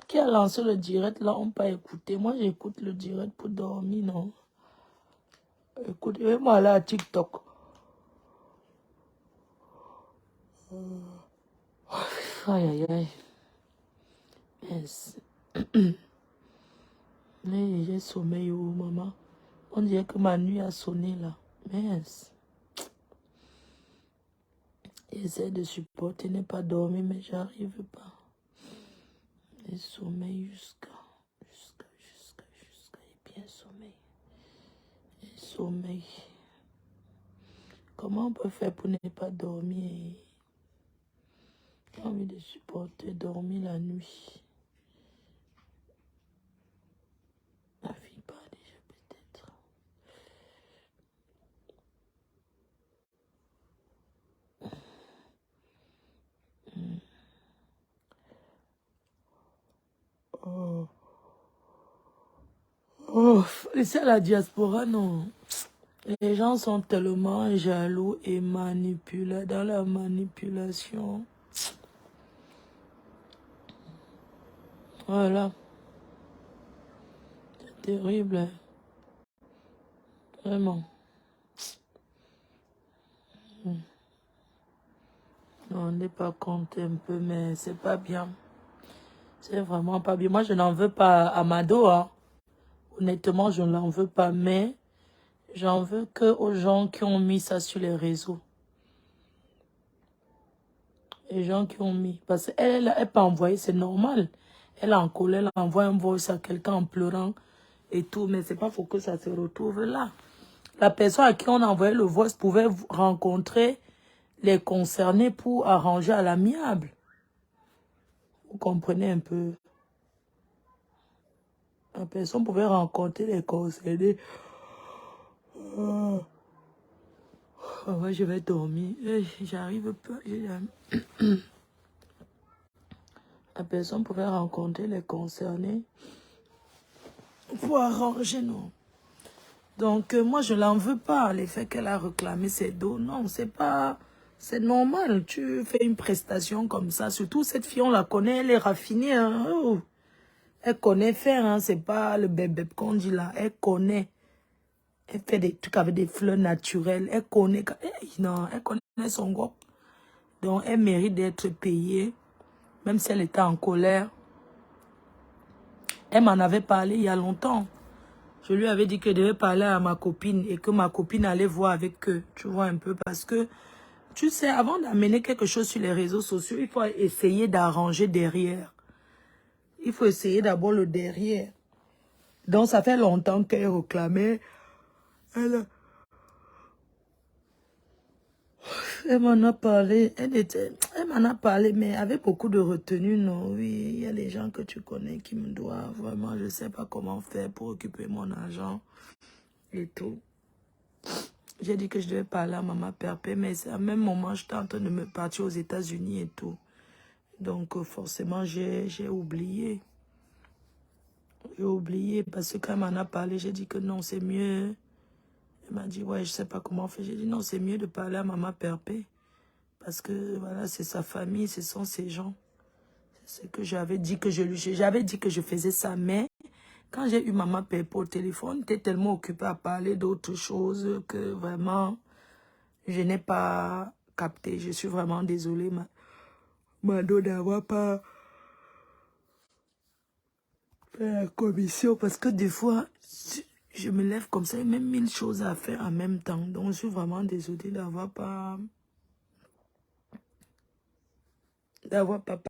qui a lancé le direct, là, on pas écouté. Moi, j'écoute le direct pour dormir, non? Écoutez, moi, là, à TikTok. Aïe, aïe, aïe. Yes. Mais j'ai sommeil, oh, maman. On dirait que ma nuit a sonné, là. Yes. J'essaie de supporter, ne pas dormir, mais j'arrive pas. Et sommeil jusqu'à et bien sommeil. Et sommeil. Comment on peut faire pour ne pas dormir? J'ai envie de supporter dormir la nuit. La fille pas déjà peut-être. Oh. Oh. Ici à la diaspora, non. Les gens sont tellement jaloux et manipulés dans la manipulation. Voilà. C'est terrible. Hein. Vraiment. On n'est pas compte un peu, mais c'est pas bien. C'est vraiment pas bien. Moi, je n'en veux pas à Mado. Hein. Honnêtement, je ne l'en veux pas, mais j'en veux que aux gens qui ont mis ça sur les réseaux. Les gens qui ont mis. Parce qu'elle elle peut envoyer, c'est normal. Elle est en colère, elle envoie un voice à quelqu'un en pleurant et tout, mais c'est pas faut que ça se retrouve là. La personne à qui on a envoyé le voice pouvait rencontrer les concernés pour arranger à l'amiable. Vous comprenez un peu? La personne pouvait rencontrer les concernés. Oh, ouais, je vais dormir. J'arrive pas. La personne pouvait rencontrer les concernés pour arranger, non. Donc, moi, je l'en veux pas, l'effet qu'elle a réclamé ses dos. Non, c'est pas... C'est normal, tu fais une prestation comme ça. Surtout, cette fille, on la connaît, elle est raffinée. Hein. Oh. Elle connaît faire, hein. C'est pas le bébé qu'on dit là. Elle connaît. Elle fait des trucs avec des fleurs naturelles. Elle connaît... Non, elle connaît son goût. Donc, elle mérite d'être payée, même si elle était en colère. Elle m'en avait parlé il y a longtemps. Je lui avais dit que je devais parler à ma copine et que ma copine allait voir avec eux. Tu vois un peu, parce que, tu sais, avant d'amener quelque chose sur les réseaux sociaux, il faut essayer d'arranger derrière. Il faut essayer d'abord le derrière. Donc, ça fait longtemps qu'elle réclamait. Elle m'en a parlé. Elle m'en a parlé, mais avec beaucoup de retenue, non. Oui, il y a les gens que tu connais qui me doivent. Vraiment, je ne sais pas comment faire pour occuper mon argent et tout. J'ai dit que je devais parler à Maman Perpé, mais à même moment, j'étais en train de me partir aux États-Unis et tout. Donc, forcément, j'ai oublié. J'ai oublié parce que quand elle m'en a parlé, j'ai dit que non, c'est mieux. Elle m'a dit, ouais, je sais pas comment faire. J'ai dit, non, c'est mieux de parler à Maman Perpé. Parce que, voilà, c'est sa famille, ce sont ses gens. C'est ce que j'avais dit que j'avais dit que je faisais ça, mais quand j'ai eu Maman Perpé au téléphone, j'étais tellement occupée à parler d'autres choses que vraiment, je n'ai pas capté. Je suis vraiment désolée, Mado, d'avoir pas fait la commission parce que des fois, je me lève comme ça et même 1000 choses à faire en même temps. Donc, je suis vraiment désolée d'avoir pas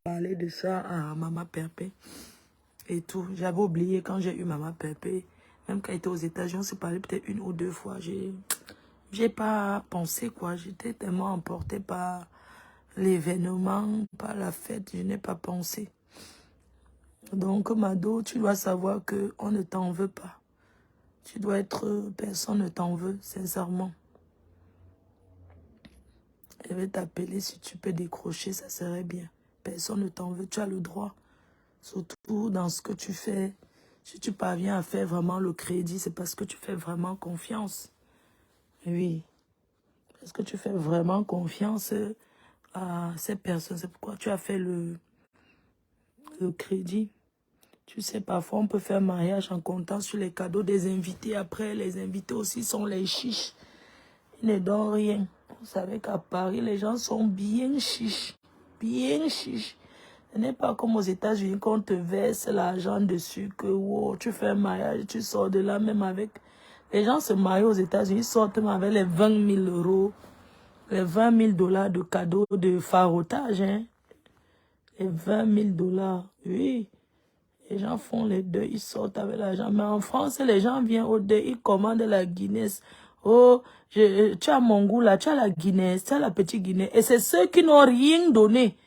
parlé de ça à Maman Perpé et tout. J'avais oublié quand j'ai eu Maman Perpé, même quand elle était aux États-Unis, on s'est parlé peut-être 1 ou 2 fois. J'ai pas pensé, quoi. J'étais tellement emportée par l'événement, par la fête, je n'ai pas pensé. Donc, Mado, tu dois savoir qu'on ne t'en veut pas. Tu dois être... Personne ne t'en veut, sincèrement. Elle va t'appeler si tu peux décrocher, ça serait bien. Personne ne t'en veut, tu as le droit. Surtout dans ce que tu fais. Si tu parviens à faire vraiment le crédit, c'est parce que tu fais vraiment confiance. Oui. Parce que tu fais vraiment confiance à ces personnes. C'est pourquoi tu as fait le crédit. Tu sais, parfois, on peut faire mariage en comptant sur les cadeaux des invités. Après, les invités aussi sont les chiches. Ils ne donnent rien. Vous savez qu'à Paris, les gens sont bien chiches. Bien chiches. Ce n'est pas comme aux États-Unis qu'on te verse l'argent dessus, que wow, tu fais un mariage, tu sors de là même avec... Les gens se marient aux États-Unis, sortent même avec les 20 000 euros, les 20 000 dollars de cadeaux de farotage. Hein. Les 20 000 dollars, oui. Les gens font les deux, ils sortent avec l'argent. Mais en France, les gens viennent au deux, ils commandent la Guinness. Oh, tu as mon goût là, tu as la Guinness, tu as la petite Guinness. Et c'est ceux qui n'ont rien donné,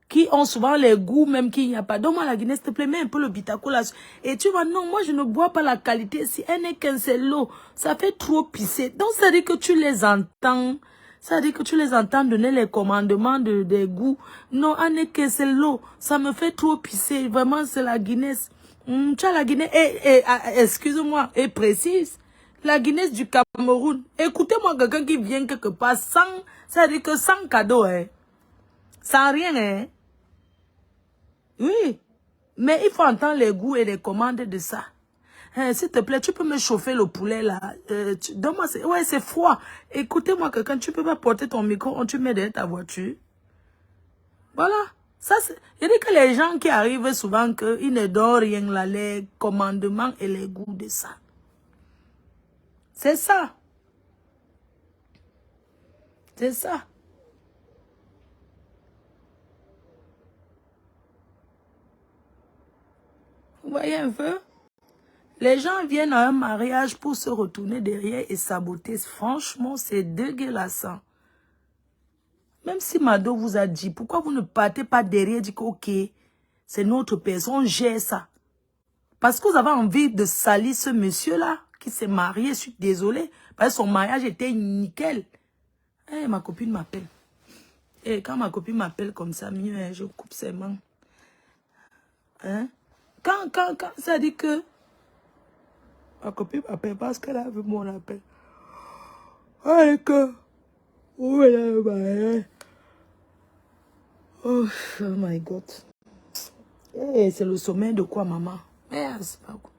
qui ont souvent les goûts même qu'il n'y a pas. Donne-moi la Guinness, s'il te plaît, mets un peu le bitaco là. Et tu vois, non, moi je ne bois pas la qualité. Si elle n'est qu'un seul l'eau, ça fait trop pisser. Donc ça veut dire que tu les entends. Ça veut dire que tu les entends donner les commandements des goûts. Non, Anneke, c'est l'eau. Ça me fait trop pisser. Vraiment, c'est la Guinness. Tu as la Guinness. Excuse-moi, et précise. La Guinness du Cameroun. Écoutez-moi, quelqu'un qui vient quelque part sans... Ça veut dire que sans cadeau, hein. Sans rien, hein. Oui. Mais il faut entendre les goûts et les commandes de ça. S'il te plaît, tu peux me chauffer le poulet là. Donne-moi, ouais, c'est froid. Écoutez-moi, quelqu'un, tu peux pas porter ton micro, tu mets derrière ta voiture. Voilà. Ça, il dit que les gens qui arrivent souvent, ils ne donnent rien là, les commandements et les goûts de ça. C'est ça. C'est ça. Vous voyez un peu? Les gens viennent à un mariage pour se retourner derrière et saboter. Franchement, c'est dégueulassant. Même si Mado vous a dit, pourquoi vous ne partez pas derrière et dites que, ok, c'est notre personne, on gère ça. Parce que vous avez envie de salir ce monsieur-là qui s'est marié, je suis désolée. Parce que son mariage était nickel. Eh, ma copine m'appelle. Et quand ma copine m'appelle comme ça, mieux, hein, je coupe ses mains. Hein? Quand, ça dit que ma copine m'appelle parce qu'elle a vu mon appel. Ah, que... Oh, oh my God. Eh, c'est le sommeil de quoi, maman? Merde, c'est pas quoi.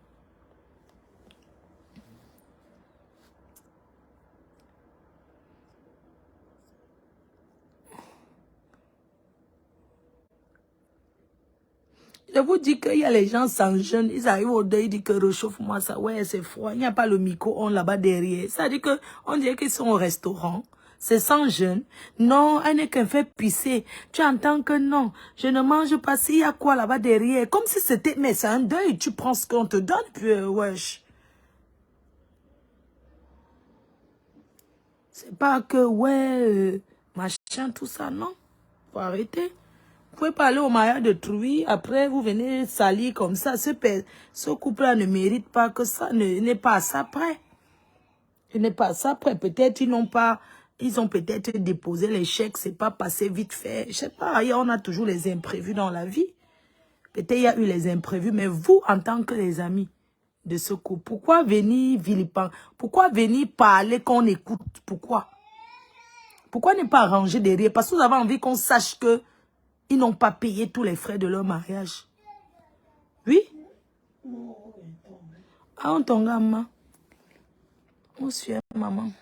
Je vous dis qu'il y a les gens sans jeunes, ils arrivent au deuil, ils disent que réchauffe-moi ça. Ouais, c'est froid, il n'y a pas le micro-ondes là-bas derrière. Ça dit que on dirait qu'ils sont au restaurant. C'est sans jeûne. Non, elle n'est qu'un fait pisser. Tu entends que non, je ne mange pas. S'il y a quoi là-bas derrière? Comme si c'était, mais c'est un deuil. Tu prends ce qu'on te donne, puis wesh. C'est pas que, ouais, machin, tout ça, non. Faut arrêter. Vous pouvez pas aller au mariage de Trouy, après vous venez salir comme ça. Ce couple-là ne mérite pas que ça, n'est pas à ça près. Il n'est pas à ça près. Peut-être ils ont peut-être déposé les chèques, c'est pas passé vite fait. Je sais pas, on a toujours les imprévus dans la vie. Peut-être il y a eu les imprévus, mais vous, en tant que les amis de ce couple, pourquoi venir vilipender? Pourquoi venir parler qu'on écoute? Pourquoi? Pourquoi ne pas arranger derrière? Parce que vous avez envie qu'on sache que ils n'ont pas payé tous les frais de leur mariage. Oui? Ah, on tombe, maman. On suit maman.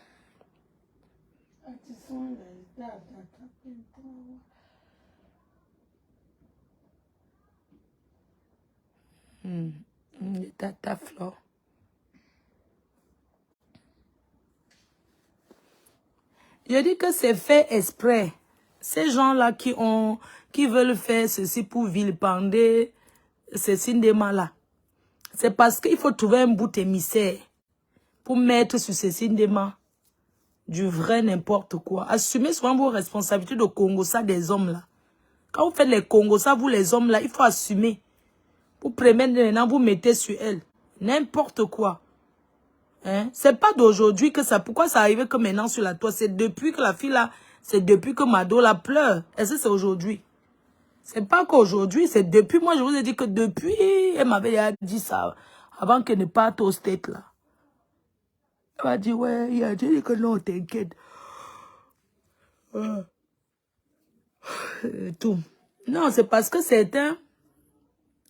Ta fleur. Je dis que c'est fait exprès. Ces gens-là qui veulent faire ceci pour vilipender ces cinémas-là. C'est parce qu'il faut trouver un bout émissaire pour mettre sur ces cinémas du vrai n'importe quoi. Assumez souvent vos responsabilités de Congo-ça des hommes là. Quand vous faites les Congo-ça, vous les hommes là, il faut assumer. Vous prenez maintenant, vous mettez sur elle. N'importe quoi. Hein? C'est pas d'aujourd'hui que ça... Pourquoi ça arrive que maintenant sur la toile? C'est depuis que la fille là... C'est depuis que Mado la pleure. Est-ce que c'est aujourd'hui? C'est pas qu'aujourd'hui, c'est depuis... Moi, je vous ai dit que depuis... Elle m'avait dit ça avant qu'elle ne parte au state là. Elle m'a dit, ouais, il a dit que non, t'inquiète. Tout. Non, c'est parce que certains...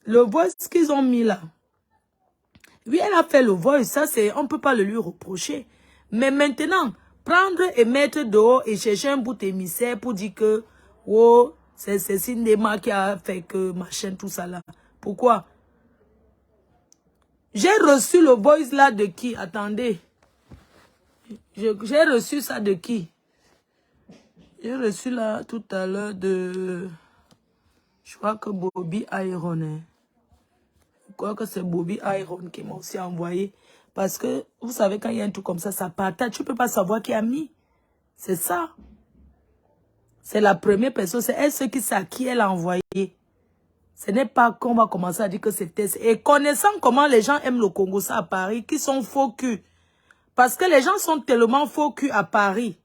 Le voice qu'ils ont mis là. Oui, elle a fait le voice, ça c'est, on ne peut pas le lui reprocher. Mais maintenant, prendre et mettre dehors et chercher un bout émissaire pour dire que, oh, c'est Cinema qui a fait que machin, tout ça là. Pourquoi? J'ai reçu le voice là de qui? Attendez. J'ai reçu ça de qui? J'ai reçu là tout à l'heure de... Je crois que Bobby Iron. Hein. Je crois que c'est Bobby Iron qui m'a aussi envoyé. Parce que, vous savez, quand il y a un truc comme ça partage. Tu ne peux pas savoir qui a mis. C'est ça. C'est la première personne. C'est elle, qui sait à qui elle a envoyé. Ce n'est pas qu'on va commencer à dire que c'était... Et connaissant comment les gens aiment le Congo, ça à Paris, qui sont faux cul. Parce que les gens sont tellement faux cul à Paris.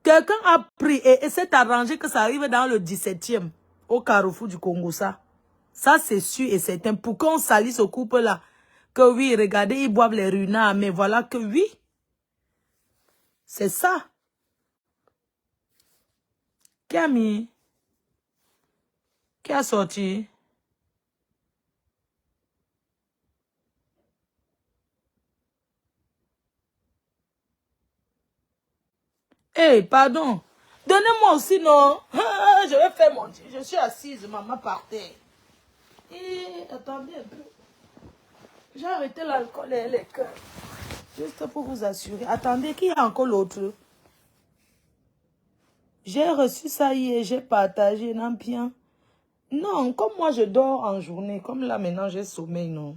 Quelqu'un a pris et s'est arrangé que ça arrive dans le 17e, au carrefour du Congo, ça. Ça, c'est sûr et certain. Pour qu'on salisse ce couple-là, que oui, regardez, ils boivent les runards, mais voilà que oui, c'est ça. Qui a mis? Qui a sorti? Eh, hey, pardon. Donnez-moi aussi, non. Je vais faire mon... Je suis assise, maman, par terre. Et attendez un peu. J'ai arrêté l'alcool et les cœurs. Juste pour vous assurer. Attendez, qui a encore l'autre? J'ai reçu ça hier, j'ai partagé, non bien. Non, comme moi je dors en journée, comme là maintenant j'ai sommeil, non.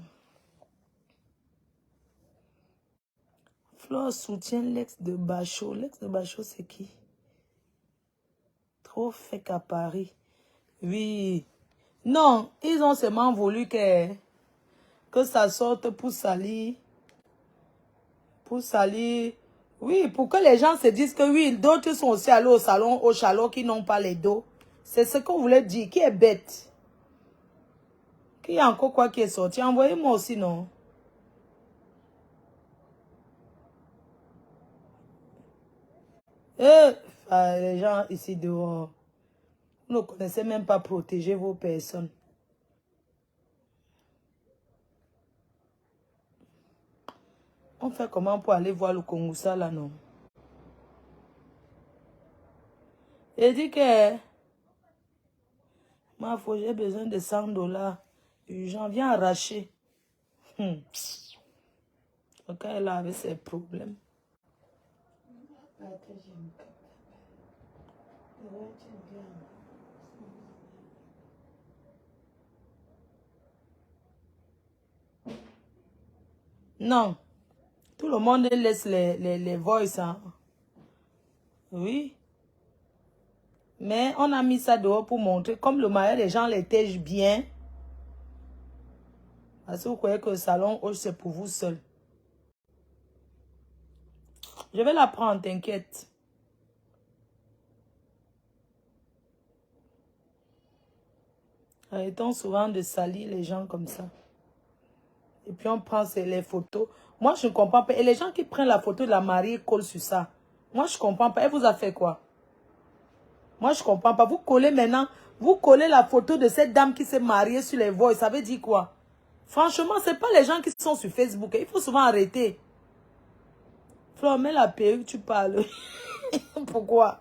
Flore soutient l'ex de Bachot. L'ex de Bachot, c'est qui? Trop fake à Paris. Oui. Non, ils ont seulement voulu que ça sorte pour salir. Pour salir. Oui, pour que les gens se disent que oui, d'autres sont aussi allés au salon, au chalot, qui n'ont pas les dos. C'est ce qu'on voulait dire. Qui est bête? Qui a encore quoi qui est sorti? Envoyez-moi aussi, non? Les gens ici dehors, vous ne connaissez même pas protéger vos personnes. On fait comment pour aller voir le Kongoussa là, non? Il dit que j'ai besoin de 100 $. J'en viens arracher. Quand elle avait ses problèmes. Non. Tout le monde laisse les voices. Hein. Oui. Mais on a mis ça dehors pour montrer. Comme le mariage, les gens les tègent bien. Parce que vous croyez que le salon, c'est pour vous seul. Je vais la prendre, t'inquiète. Arrêtons souvent de salir les gens comme ça. Et puis on prend les photos. Moi, je ne comprends pas. Et les gens qui prennent la photo de la mariée collent sur ça. Moi, je ne comprends pas. Elle vous a fait quoi? Moi, je ne comprends pas. Vous collez maintenant, vous collez la photo de cette dame qui s'est mariée sur les voix. Ça veut dire quoi? Franchement, ce n'est pas les gens qui sont sur Facebook. Il faut souvent arrêter. Flore, mets la perruque, tu parles. Pourquoi?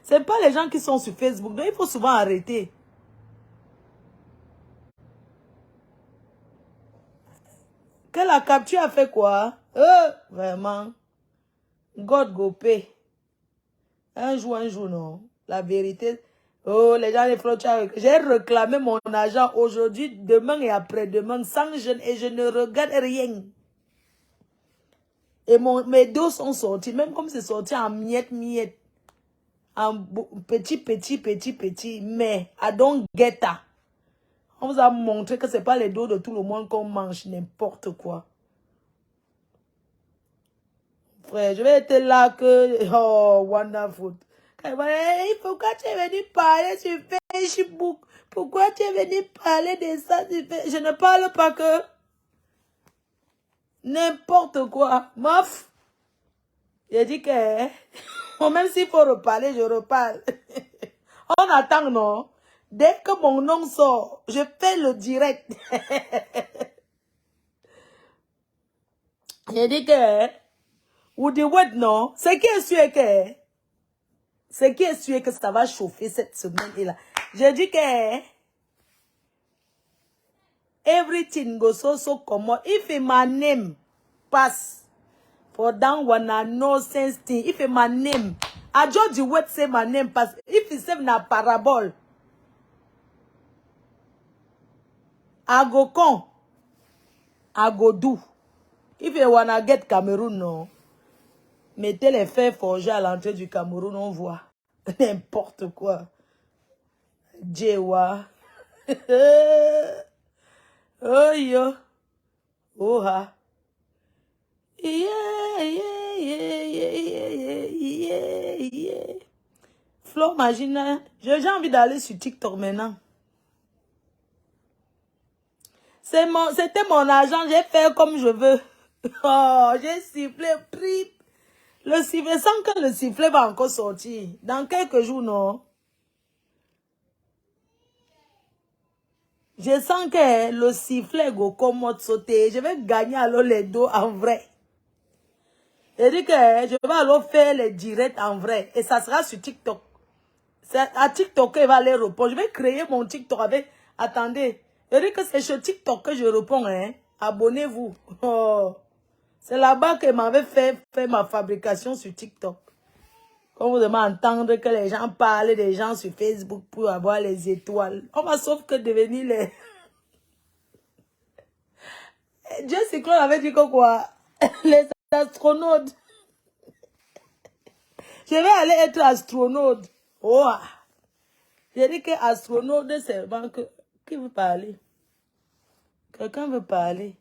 Ce n'est pas les gens qui sont sur Facebook. Donc, il faut souvent arrêter. Que la capture a fait quoi? Vraiment. God go pay. Un jour, non. La vérité. Oh, les gens, les flottards. J'ai réclamé mon argent aujourd'hui, demain et après-demain, sans jeûne, et je ne regarde rien. Et mes dos sont sortis, même comme c'est sorti en miettes. En petit. Mais, I don't get that. On vous a montré que ce n'est pas les dos de tout le monde qu'on mange, n'importe quoi. Frère, je vais être là que... Oh, wonderful. Pourquoi tu es venu parler sur Facebook? Pourquoi tu es venu parler de ça sur Facebook? Je ne parle pas que... N'importe quoi. Mof. J'ai dit que... Même s'il faut reparler, je reparle. On attend, non? Dès que mon nom sort, je fais le direct. J'ai dit que, ou dit ouais, non? Ce qui est sûr que, ça va chauffer cette semaine-là. J'ai dit que, everything goes so common. If my name pass for that one, I no sense thing. If my name, I just the word say my name pass. If it's say na parabole, I go come, I go do. If you wanna get Cameroun, no, mettez les fers forgés à l'entrée du Cameroun, on voit n'importe quoi. Djewa. Oh yo. Oh ha. Yeah, yeah, yeah, yeah, yeah, yeah, yeah. Flo, imagine, j'ai envie d'aller sur TikTok maintenant. C'était mon argent, j'ai fait comme je veux. Oh, j'ai sifflé, pris. Le sifflet, sans que le sifflet va encore sortir. Dans quelques jours, non. Je sens que le sifflet go comme sauter. Je vais gagner alors les dos en vrai. Je dis que je vais alors faire les directs en vrai. Et ça sera sur TikTok. C'est à TikTok qu'il va les répondre. Je vais créer mon TikTok avec... Attendez. Je dis que c'est sur TikTok que je réponds. Hein. Abonnez-vous. Oh. C'est là-bas que m'avait fait ma fabrication sur TikTok. Quand vous devez entendre que les gens parlent des gens sur Facebook pour avoir les étoiles. On va sauf que devenir les... Jessica avait dit que quoi? Les astronautes. Je vais aller être astronaute. Oh. J'ai dit que astronaute, c'est vraiment que... Qui veut parler? Quelqu'un veut parler?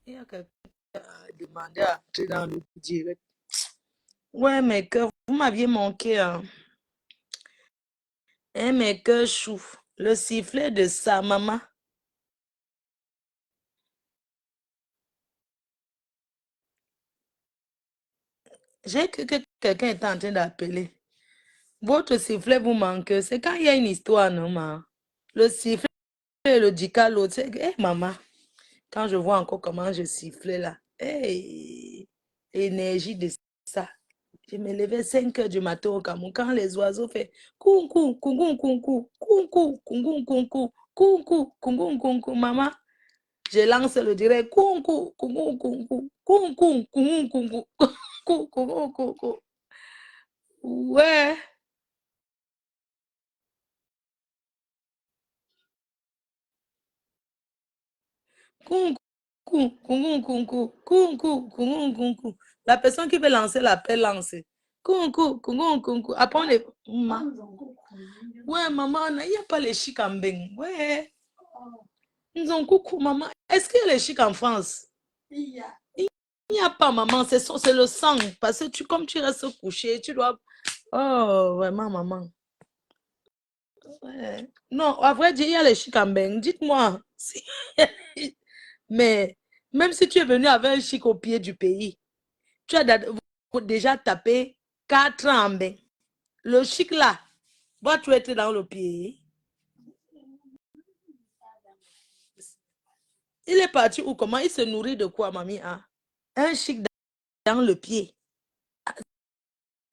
Il y a quelqu'un qui a demandé à entrer dans le direct. Ouais, mes cœurs, vous m'aviez manqué. Hein. Et mes cœurs chou. Le sifflet de sa maman. J'ai cru que quelqu'un était en train d'appeler. Votre sifflet vous manque. C'est quand il y a une histoire, non, ma? Le sifflet et le dica, l'autre. Eh, maman. Quand je vois encore comment je sifflais là. Hey, l'énergie de ça. Je me levais 5 heures du matin au Cameroun. Quand les oiseaux font coucou, coucou, coucou, coucou, coucou, coucou, coucou, coucou, coucou, maman. Je lance le direct. Coucou, coucou, coucou, coucou, coucou, coucou, coucou, coucou. Ouais. Coucou, coucou, coucou, coucou, coucou, coucou. La personne qui veut lancer l'appel lance. Coucou, coucou, coucou. Après, on les... Ouais, maman, il n'y a pas les chics en beng. Ouais. Ils ont coucou, maman. Est-ce qu'il y a les chics en France? Il n'y a pas, maman. C'est le sang. Parce que comme tu restes couché, tu dois... Oh, vraiment, maman. Ouais. Non, à vrai dire, il y a les chics en beng. Dites-moi. Mais même si tu es venu avec un chic au pied du pays, tu as déjà tapé 4 ans en bain. Le chic là, dois-tu être dans le pied? Il est parti où? Comment il se nourrit de quoi, mamie? Hein? Un chic dans le pied.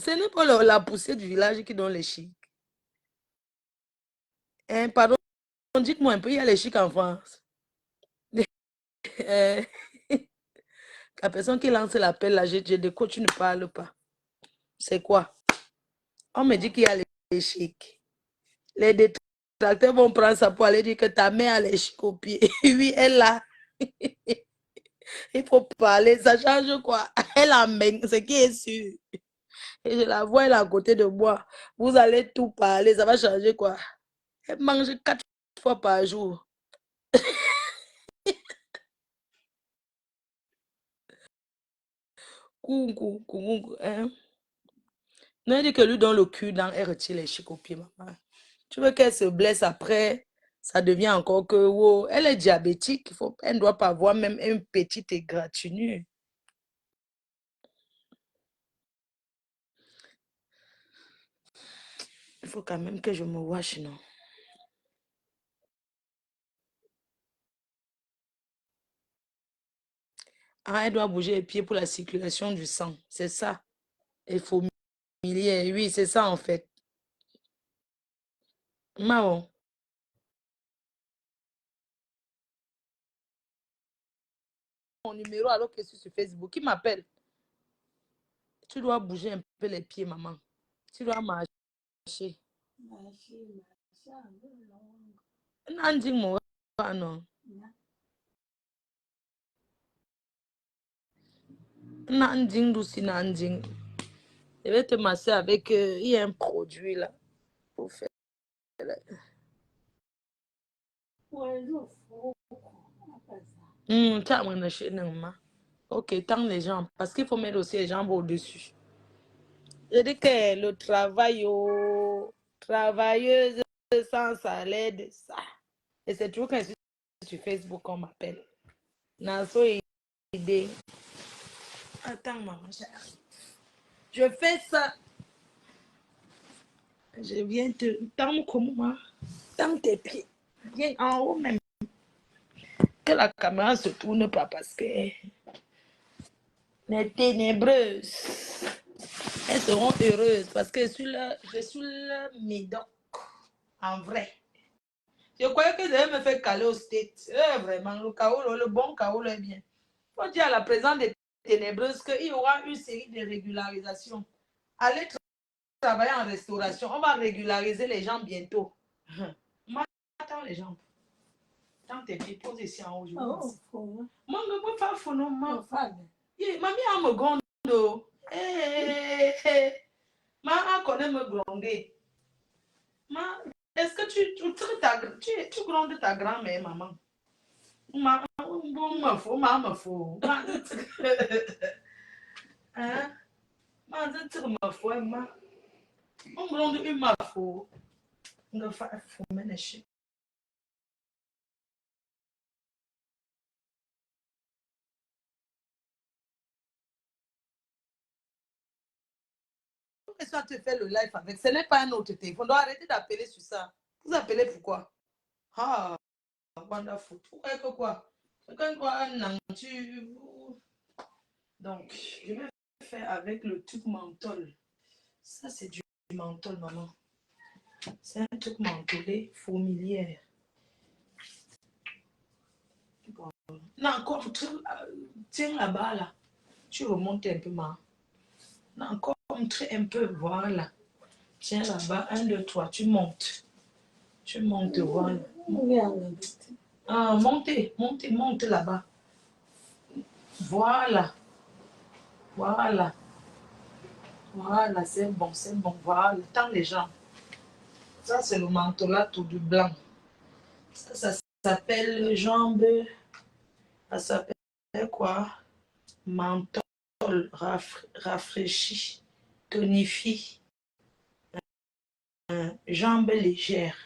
Ce n'est pas la poussée du village qui donne les chics. Hein, pardon, dites-moi un peu, il y a les chics en France. Euh, la personne qui lance l'appel là, je découvre, tu ne parles pas. C'est quoi? On me dit qu'il y a les chics. Les détracteurs vont prendre ça pour aller dire que ta mère a les chics au pied. Oui, elle l'a. Il faut parler, ça change quoi? Elle amène, ce qui est sûr. Et je la vois, elle est à côté de moi. Vous allez tout parler, ça va changer quoi? Elle mange 4 fois par jour. Coucou, coucou, hein? Non, elle dit que lui dans le cul, elle retire les chics au pied, maman. Tu veux qu'elle se blesse après? ça devient encore que, wow, elle est diabétique, elle ne doit pas avoir même une petite égratignure. Il faut quand même que je me wash, non? Ah, elle doit bouger les pieds pour la circulation du sang, c'est ça. Il faut millier, oui, c'est ça en fait. Mao. Mon numéro alors que je suis sur Facebook, qui m'appelle? Tu dois bouger un peu les pieds, maman. Tu dois marcher. Nanding mo non. Nanding douci nanding. Je vais te masser avec il y a un produit là pour faire. Ok, tends les jambes parce qu'il faut mettre aussi les jambes au-dessus. Je dis que le travail aux travailleuses sans salaire de ça. Et c'est toujours quand je suis sur Facebook qu'on m'appelle. Naso idée. Attends, maman. Je fais ça. Je viens te tendre comme moi. Tends tes pieds. Viens en haut même. Que la caméra se tourne pas parce que les ténébreuses, elles seront heureuses parce que je suis le médoc. En vrai. Je croyais que je devais me faire caler au state. Vraiment, le bon Kaolo est bien. Il faut dire à la présidente des ténébreuses qu'il y aura une série de régularisations. Allez travailler en restauration. On va régulariser les gens bientôt. Attends les gens. Tant tes pieds, pose ici en haut. Moi, je ne peux pas faire non. Mamie a me gondo. Ma connaît me gronder. Est-ce que tu grondes ta grand-mère, maman? Ma fou. Hein? Ma tire ma fou, ma. On gronde une ma fou. On va faire fou, mais ne chie. Pourquoi ça te fait le live avec? Ce n'est pas un autre téléphone. On doit arrêter d'appeler sur ça. Vous appelez pourquoi? Ah, wonderful. Pourquoi que quoi? Quand quoi, non, donc, je vais faire avec le truc menthol. Ça, c'est du menthol, maman. C'est un truc mentholé, fourmilière. Bon. Non, encore, tiens là-bas, là. Tu remontes un peu, maman. Non, encore, un peu, voilà. Tiens là-bas, 1, 2, 3, tu montes. Tu montes, voilà. Ah, monte là-bas. Voilà. Voilà, c'est bon, voilà. Tends les jambes. Ça, c'est le manteau là, tout du blanc. Ça s'appelle jambes. Ça s'appelle quoi? Menthol rafraîchi, tonifie. Jambes légères.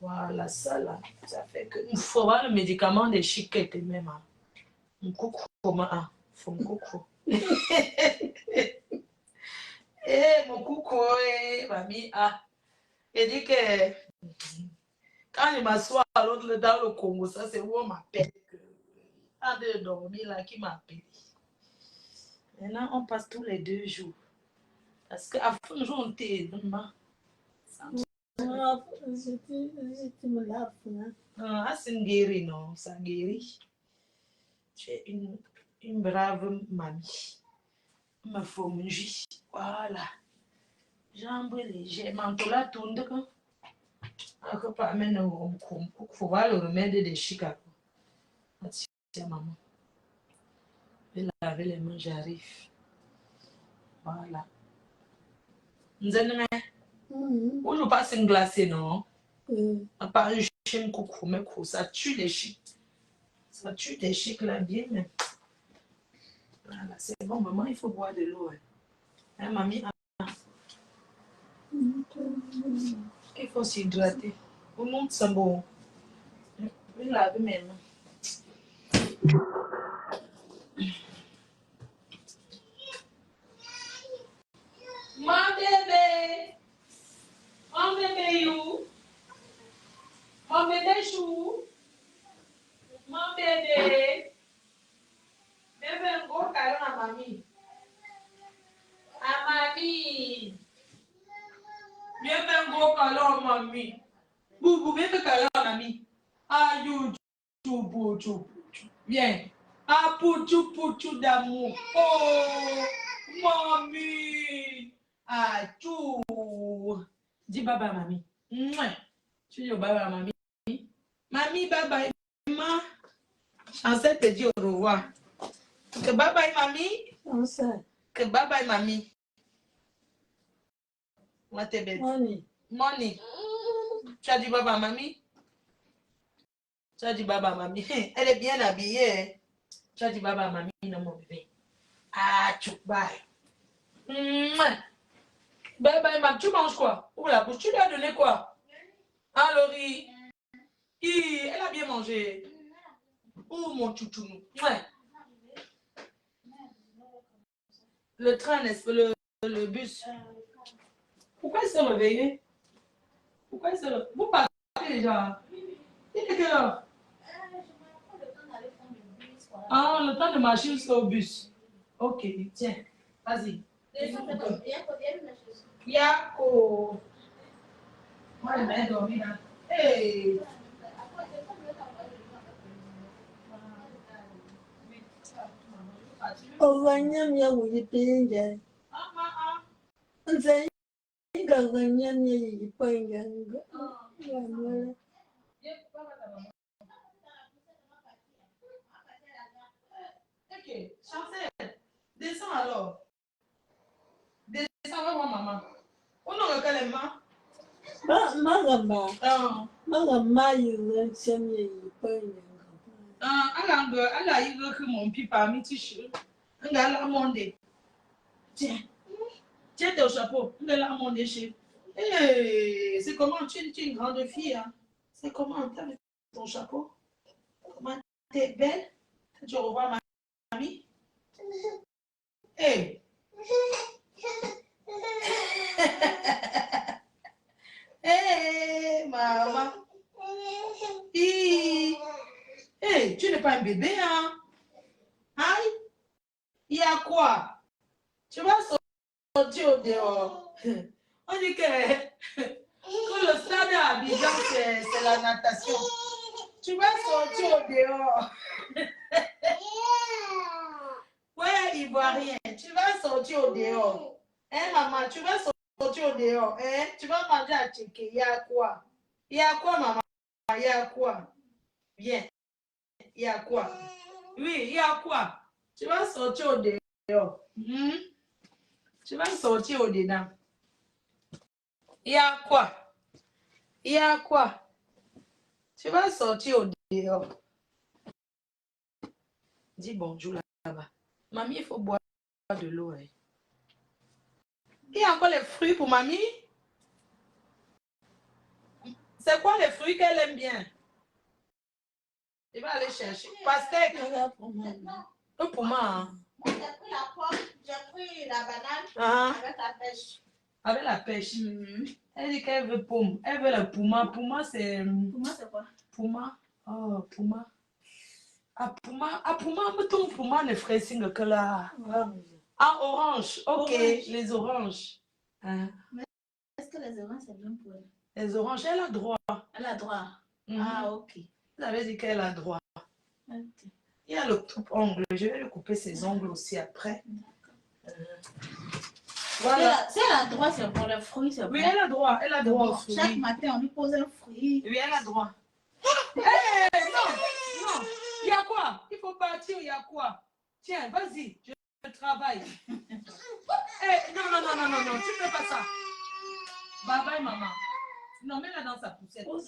Voilà, ça là. Ça fait que. Il faut avoir le médicament des chiquettes même. Un coucou, comment? Faut un coucou. Mon coucou, mamie, il dit que quand je m'assois à l'autre dans le Congo, ça c'est où on m'appelle. Un de dormir là qui m'appelle. Maintenant, on passe tous les 2 jours. Parce qu'à un jour, on t'est. C'est une guérie, non, ça guérit. Tu es une brave mamie. Ma forme, voilà. Jambes légères, manteau là tourne. Il faut pas amener il faut voir le remède de Chicago. Tiens, maman. Je vais laver les mains, j'arrive. Voilà. Nzenme. Où je passe une glacée, non? À part un chien coucou, mais ça tue les chics. Ça tue des chics là, bien, mais. Voilà, c'est bon, maman, il faut boire de l'eau. Hein, mamie? Il faut s'hydrater. Au monde, c'est bon. Je vais laver mes mains. Mon bébé, you. Mon bébé chou. Mon bébé. Bébé, un gros câlin à mamie. À mamie. Viens faire un gros câlin à mamie. Boubou, viens faire câlin à mamie. Ah, you, chou. Viens. Ah, pouchou d'amour. Oh, mamie. Ah, chou. Dis bye bye, mamie. Mouah. Tu dis bye bye, mamie. Mamie, bye bye. Maman. Chancel te dit au revoir. Que bye bye, mamie. Chancel. Que bye bye, mamie. Moi, t'es bête. Money. Tu as dit bye bye, mamie? Tu as dit bye bye, mamie. Elle est bien habillée. Tu as dit bye bye, mamie, non, mon bébé. Ah, tu bye. Mouah. Bye bye, mamie. Tu manges quoi? Ouvre la bouche. Tu lui as donné quoi? Ah, le riz. Elle a bien mangé. Oh, mon chouchou. Ouais. Le train, le bus. Pourquoi il s'est réveillé? Pourquoi il s'est réveillé? Vous partez déjà. Il est quelle heure? Ah, le temps de marcher jusqu'au bus. Ok, tiens. Vas-y. Yako. Moi, je vais dormir là. Hey. Ovanyamya uyipinge. Nze ingavanyamya yipinge. Ok, Chancel, descends alors. Descends, va voir maman. On aurait qu'à les mains. Magama yipinge yipinge. Elle a eu que mon pied parmi tes cheveux. Elle a amondé. Tiens, t'es au chapeau. Elle a amondé chez. Hey, c'est comment? Tu es une grande fille. Hein? C'est comment? T'as mis ton chapeau? Comment t'es belle? Tu revois mamie? Hey! Hey, maman! Hey, tu n'es pas un bébé, hein? Aïe! Il y a quoi? Tu vas sortir au dehors. On dit que le stade à Abidjan, c'est la natation. Tu vas sortir au dehors. Ouais, Ivoirien, tu vas sortir au dehors. Hein, maman, tu vas sortir au dehors. Hein? Tu vas manger à Tchéké. Il y a quoi? Il y a quoi, maman? Il y a quoi? Viens. Il y a quoi? Oui, il y a quoi? Tu vas sortir au dehors. Tu vas sortir au dedans. Il y a quoi? Il y a quoi? Tu vas sortir au dehors. Dis bonjour là-bas. Mamie, il faut boire de l'eau. Hein. Il y a encore les fruits pour mamie? C'est quoi les fruits qu'elle aime bien? Je vais aller chercher. Pastèque. Le poumon. Hein? J'ai pris la pomme, j'ai pris la banane avec la pêche. Avec la pêche. Elle dit qu'elle veut pomme. Elle veut le pouma. Pouma, c'est. Pouma, c'est quoi? Pouma. Oh, pouma. Ah, pouma, mais ton pouma ne ferait signe que là. Ah, orange. Ok, orange. Les oranges. Mais est-ce que les oranges, c'est bien pour elle? Les oranges, elle a droit. Elle a droit. Ah, ok. Vous avez dit qu'elle a droit. Okay. Il y a le coupe-ongle. Je vais lui couper ses ongles aussi après. Voilà. Si elle a droit, c'est pour les fruits. Oui, elle a droit. Elle a droit aux fruits. Chaque matin, on lui pose un fruit. Oui, elle a droit. Hey, non. Il y a quoi? Il faut partir, il y a quoi? Tiens, vas-y, je travaille. Hey, non, tu ne fais pas ça. Bye bye, maman. Non, mets-la dans sa poussette. Non,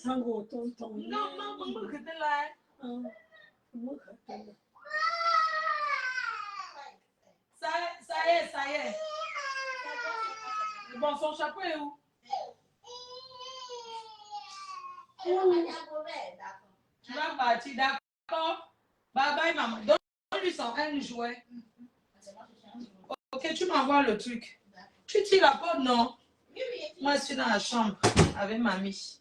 maman, que t'es là. Ça y est. Bon, son chapeau est où? Tu vas partir, d'accord? Bye bye, maman. Donne-lui un jouet. Ok, tu m'envoies le truc. Tu tires la porte, non? Moi, je suis dans la chambre avec mamie.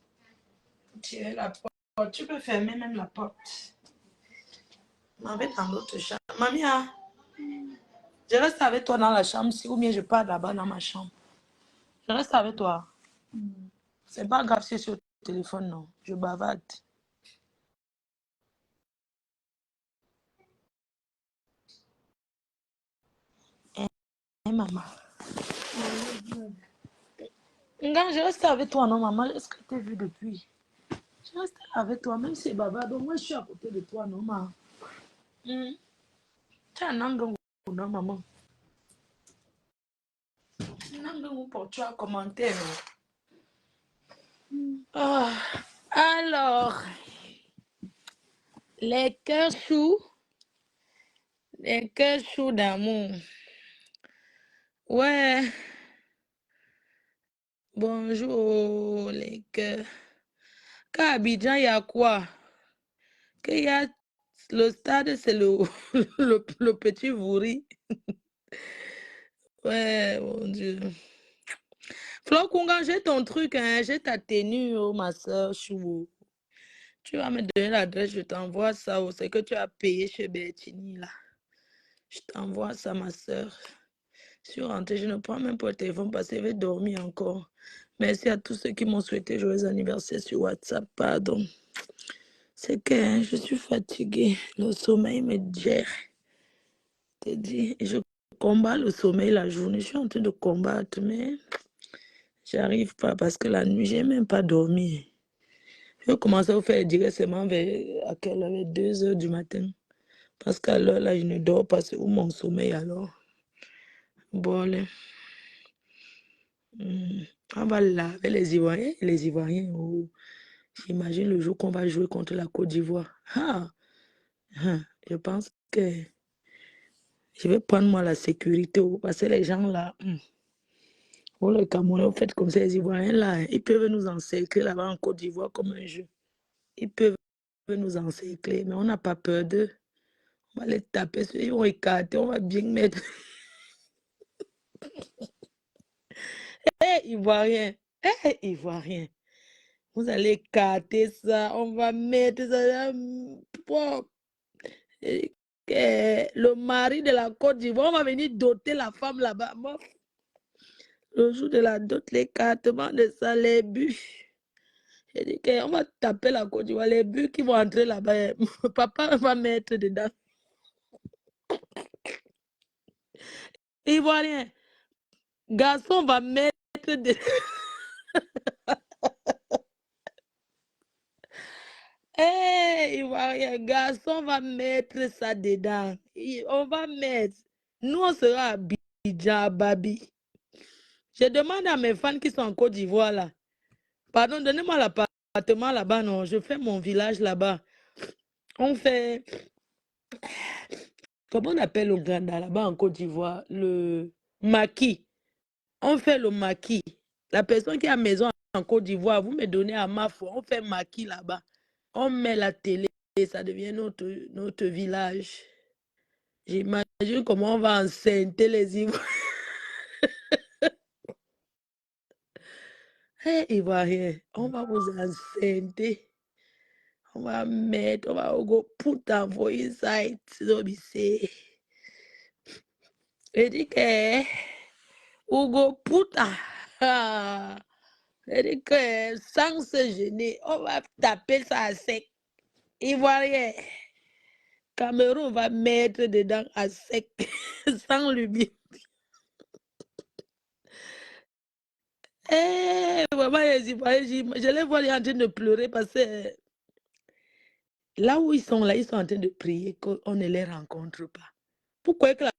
Tirer la porte. Tu peux fermer même la porte. Je m'en vais dans l'autre chambre. Mamie, hein? Je reste avec toi dans la chambre si ou bien je pars là-bas dans ma chambre. Je reste avec toi. C'est pas grave si c'est sur le téléphone, non. Je bavarde. Maman. Nga, je reste avec toi, non, maman? Est-ce que tu as vu depuis? Je reste avec toi, même si c'est bavard. Donc, moi, je suis à côté de toi, non, maman? Tu as un angle, non, maman? Un angle pour tu as commenté, non? Ah, alors, les cœurs choux d'amour. Ouais, bonjour, les cœurs. Qu'à Abidjan, il y a quoi? Qu'il y a le stade, c'est le petit Vouri. Ouais, mon Dieu. Flo Kunga, j'ai ton truc, hein, j'ai ta tenue, oh, ma soeur Chou. Tu vas me donner l'adresse, je t'envoie ça. Oh, c'est que tu as payé chez Bertini, là. Je t'envoie ça, ma soeur. Je suis rentrée, je ne prends même pas le téléphone parce que je vais dormir encore. Merci à tous ceux qui m'ont souhaité joyeux anniversaire sur WhatsApp. Pardon. C'est que hein, je suis fatiguée. Le sommeil me gère. Je te dis, je combats le sommeil la journée. Je suis en train de combattre, mais j'arrive pas parce que la nuit, j'ai même pas dormi. Je vais commencer à vous faire directement vers à quelle heure? 2 heures du matin. Parce qu'à l'heure là, je ne dors pas. C'est où mon sommeil alors? Bon, là. On va laver les Ivoiriens. Les Ivoiriens, oh, j'imagine le jour qu'on va jouer contre la Côte d'Ivoire. Je pense que je vais prendre moi la sécurité. Parce que les gens là, pour le Cameroun, au fait, comme ça, les Ivoiriens là, ils peuvent nous encercler là-bas en Côte d'Ivoire comme un jeu. Ils peuvent nous encercler, mais on n'a pas peur d'eux. On va les taper, ils vont écarter, on va bien mettre. Ivoirien, Ivoirien, vous allez écarter ça, on va mettre ça. Le mari de la Côte d'Ivoire, on va venir doter la femme là-bas. Le jour de la dot, l'écartement de ça, les bûches. J'ai dit qu'on va taper la Côte d'Ivoire, les bûches qui vont entrer là-bas. Papa va mettre dedans. Ivoirien, garçon va mettre dedans. Ivoirien, garçon va mettre ça dedans. On va mettre. Nous, on sera à Abidjan, à Babi. Je demande à mes fans qui sont en Côte d'Ivoire là. Pardon, donnez-moi l'appartement là-bas, non. Je fais mon village là-bas. On fait. Comment on appelle le Ghana là-bas en Côte d'Ivoire? Le maquis. On fait le maquis. La personne qui a maison en Côte d'Ivoire, vous me donnez à ma foi. On fait maquis là-bas. On met la télé et ça devient notre village. J'imagine comment on va enceinter les Ivoiriens. Ivoiriens, on va vous enceinter. On va mettre, on va go put en voice site. Je dis que, on go put je dis que, sans se gêner, on va taper ça à sec. Ivoirien, Cameroun va mettre dedans à sec, sans lumière. Vraiment, les Ivoiriens, je les vois en train de pleurer parce que là où ils sont en train de prier qu'on ne les rencontre pas. Pourquoi que la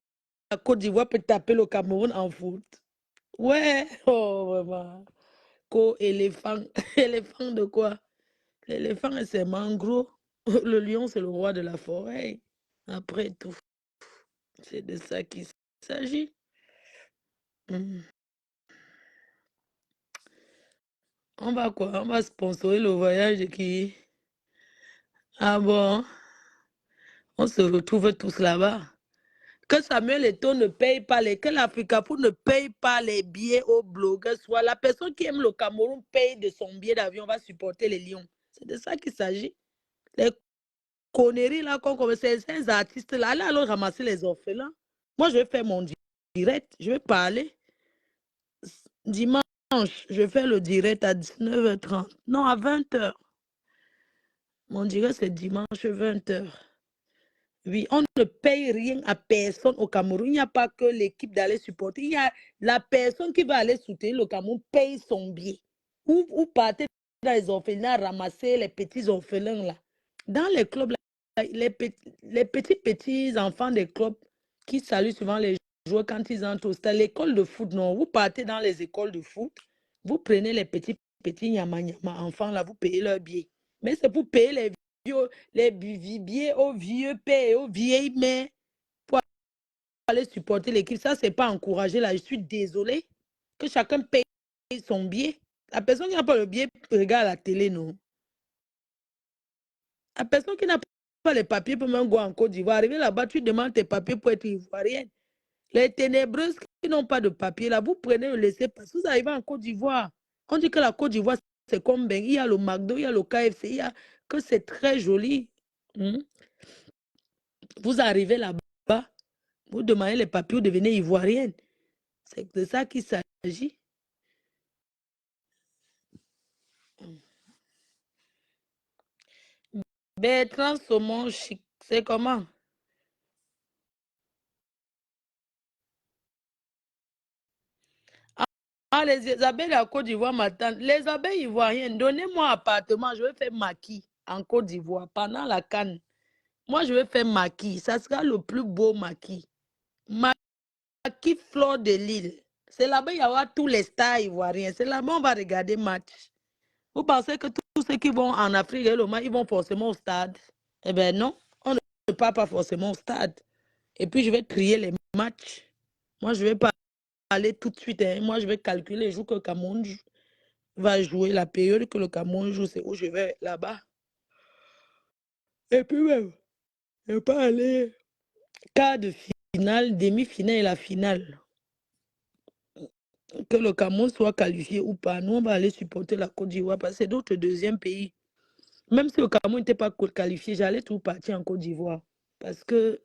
Côte d'Ivoire peut taper le Cameroun en foot? Ouais, oh, vraiment. Éléphant. Éléphant de quoi? L'éléphant, c'est mangro. Le lion, c'est le roi de la forêt. Après tout, c'est de ça qu'il s'agit. On va quoi? On va sponsorer le voyage de qui? Ah bon? On se retrouve tous là-bas. Que Samuel Eto'o ne paye pas que l'Africapour ne paye pas les billets aux blogueurs, soit la personne qui aime le Cameroun paye de son billet d'avion, va supporter les Lions. C'est de ça qu'il s'agit. Les conneries là, comme ces artistes là, allez alors ramasser les orphelins. Moi, je vais faire mon direct, je vais parler. Dimanche, je vais faire le direct à 19h30. Non, à 20h. Mon direct, c'est dimanche 20h. Oui, on ne paye rien à personne au Cameroun. Il n'y a pas que l'équipe d'aller supporter. Il y a la personne qui va aller soutenir le Cameroun paye son billet. Ou partez dans les orphelinats ramasser les petits orphelins là. Dans les clubs, là, les petits enfants des clubs qui saluent souvent les joueurs quand ils entrent au stade. L'école de foot, non. Vous partez dans les écoles de foot. Vous prenez les petits enfants là, vous payez leur billet. Mais c'est pour payer les billets aux vieux pères et aux vieilles mères pour aller supporter l'équipe. Ça, c'est pas encouragé là. Je suis désolée que chacun paye son billet. La personne qui n'a pas le billet regarde la télé, non. La personne qui n'a pas les papiers pour même go en Côte d'Ivoire, arriver là-bas, tu demandes tes papiers pour être ivoirienne. Les ténébreuses qui n'ont pas de papier, là, vous prenez le laissez-passer. Vous arrivez en Côte d'Ivoire. On dit que la Côte d'Ivoire, c'est comme ben, il y a le McDo, il y a le KFC, il y a que c'est très joli. Vous arrivez là-bas, vous demandez les papiers, vous devenez ivoirienne. C'est de ça qu'il s'agit. Bertrand Saumon Chic, c'est comment? Ah, les abeilles de la Côte d'Ivoire m'attendent. Les abeilles ivoiriennes, donnez-moi un appartement, je vais faire maquis en Côte d'Ivoire pendant la Cannes. Moi, je vais faire maquis. Ça sera le plus beau maquis. Maquis Fleur de Lille. C'est là-bas, il y aura tous les stars ivoiriens. C'est là-bas, on va regarder match. Vous pensez que tous ceux qui vont en Afrique, ils vont forcément au stade? Eh bien non, on ne part pas forcément au stade. Et puis, je vais trier les matchs. Moi, je ne vais pas aller tout de suite. Hein. Moi, je vais calculer les jours que le Cameroun va jouer. La période que le Cameroun joue, c'est où je vais là-bas. Et puis même, je ne vais pas aller quart de finale, demi-finale et la finale. Que le Cameroun soit qualifié ou pas, nous, on va aller supporter la Côte d'Ivoire parce que c'est notre deuxième pays. Même si le Cameroun n'était pas qualifié, j'allais tout partir en Côte d'Ivoire. Parce que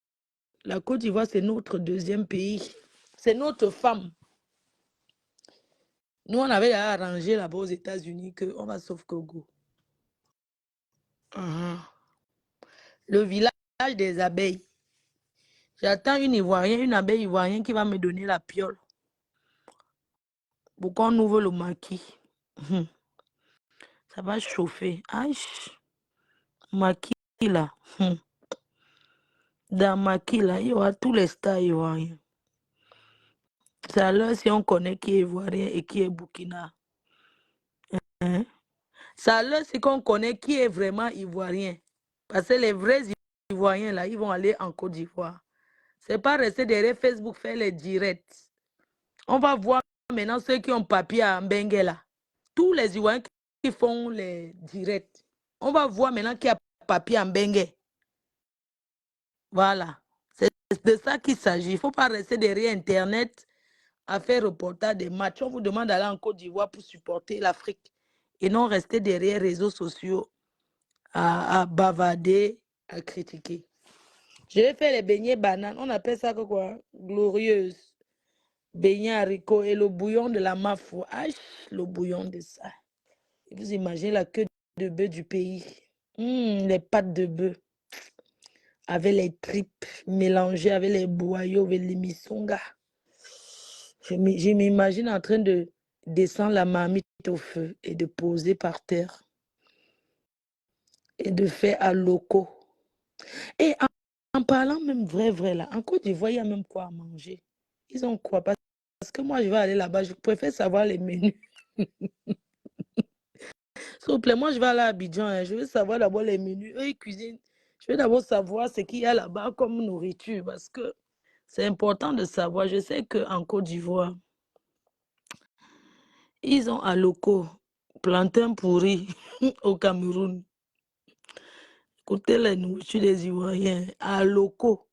la Côte d'Ivoire, c'est notre deuxième pays. C'est notre femme. Nous, on avait arrangé là-bas aux États-Unis qu'on va sauver Congo. Le village des abeilles. J'attends une abeille ivoirienne qui va me donner la piole. Pour qu'on ouvre le maquis. Ça va chauffer. Aïe. Maquis là. Dans maquis là, il y aura tous les stars ivoiriens. C'est alors si on connaît qui est ivoirien et qui est burkina. Hein? C'est alors si on connaît qui est vraiment ivoirien. Parce que les vrais ivoiriens là, ils vont aller en Côte d'Ivoire. C'est pas rester derrière Facebook faire les directs. On va voir maintenant ceux qui ont papier à Mbengue là. Tous les Ivoiriens qui font les directs. On va voir maintenant qui a papier à Mbengue. Voilà. C'est de ça qu'il s'agit. Il ne faut pas rester derrière Internet à faire reportage des matchs. On vous demande d'aller en Côte d'Ivoire pour supporter l'Afrique et non rester derrière les réseaux sociaux à bavarder, à critiquer. Je vais faire les beignets bananes. On appelle ça quoi? Glorieuse. Beignets haricots et le bouillon de la mafou. Le bouillon de ça. Et vous imaginez la queue de bœuf du pays. Les pattes de bœuf. Avec les tripes mélangées avec les boyaux, avec les misongas. Je m'imagine en train de descendre la marmite au feu et de poser par terre. Et de faire à loco. Et en parlant même vrai là, en Côte d'Ivoire, il y a même quoi à manger. Ils ont quoi? Parce que moi, je vais aller là-bas, je préfère savoir les menus. S'il vous plaît, moi, je vais aller à Abidjan, hein. Je veux savoir d'abord les menus. Eux, ils cuisinent. Je veux d'abord savoir ce qu'il y a là-bas comme nourriture parce que c'est important de savoir. Je sais qu'en Côte d'Ivoire, ils ont à locaux plantain pourri au Cameroun. Écoutez les nourritures des Ivoiriens, à locaux.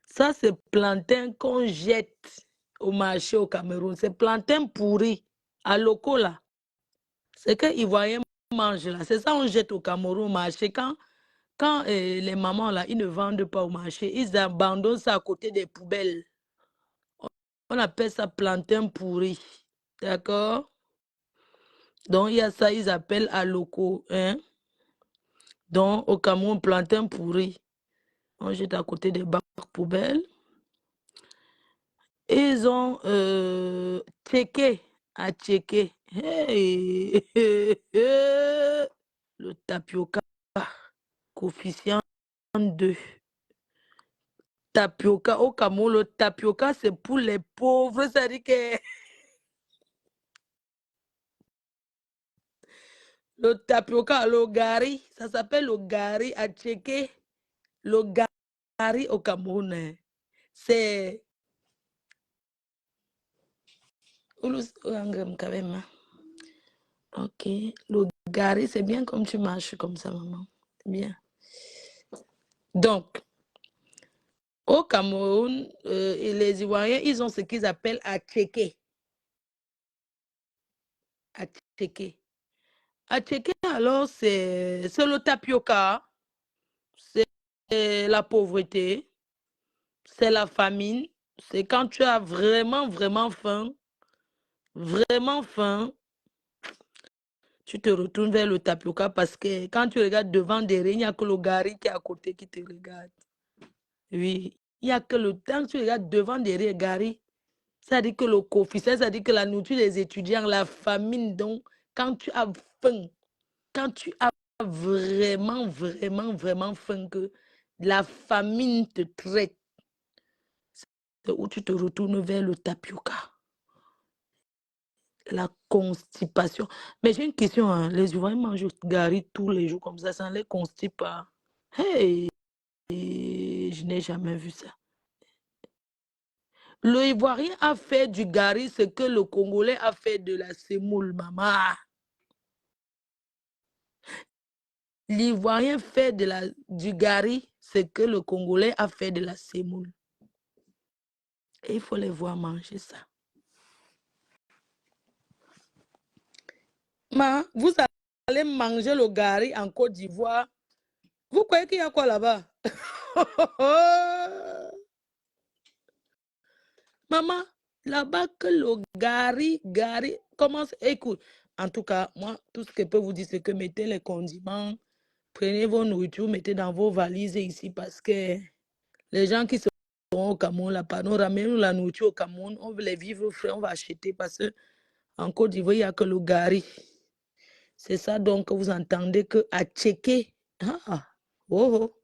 Ça, c'est plantain qu'on jette au marché au Cameroun. C'est plantain pourri, à locaux là. C'est que les Ivoiriens mangent là. C'est ça on jette au Cameroun au marché. Quand les mamans là, ils ne vendent pas au marché, ils abandonnent ça à côté des poubelles. On appelle ça plantain pourri. D'accord? Donc, il y a ça, ils appellent à locaux. Hein? Donc, au Cameroun, plantain pourri. On jette à côté des bacs poubelles. Ils ont checké, à checker. Hey, le tapioca, coefficient 2. Tapioca, au Cameroun, le tapioca, c'est pour les pauvres. C'est-à-dire que le tapioca, le gari, ça s'appelle le gari à checker. Le gari au Cameroun, hein. C'est... Ok, le gari, c'est bien comme tu marches comme ça, maman. Bien. Donc, au Cameroun, et les Ivoiriens, ils ont ce qu'ils appellent à checker. À checker. À checker, alors, c'est le tapioca, c'est la pauvreté, c'est la famine, c'est quand tu as vraiment, vraiment faim, tu te retournes vers le tapioca parce que quand tu regardes devant derrière, il n'y a que le gari qui est à côté qui te regarde. Oui, il n'y a que le temps que tu regardes devant derrière gari. Ça dit que le coefficient, ça dit que la nourriture des étudiants, la famine, donc quand tu as faim, quand tu as vraiment, vraiment, vraiment faim, que la famine te traite, c'est où tu te retournes vers le tapioca. La constipation. Mais j'ai une question, hein. Les Ivoiriens mangent gari tous les jours comme ça ne les constipe pas. Hey, je n'ai jamais vu ça. Le Ivoirien a fait du gari ce que le Congolais a fait de la semoule, maman. L'Ivoirien fait du gari ce que le Congolais a fait de la semoule. Et il faut les voir manger ça. Vous allez manger le gari en Côte d'Ivoire. Vous croyez qu'il y a quoi là-bas? Maman, là-bas que le gari, commence. Écoute, en tout cas, moi, tout ce que je peux vous dire, c'est que mettez les condiments, prenez vos nourritures, mettez dans vos valises ici parce que les gens qui seront au Cameroun, là-bas, nous ramenons la nourriture au Cameroun, on veut les vivre frais, on va acheter parce qu'en Côte d'Ivoire, il n'y a que le gari. C'est ça donc que vous entendez que à checker. Ah, oh, oh.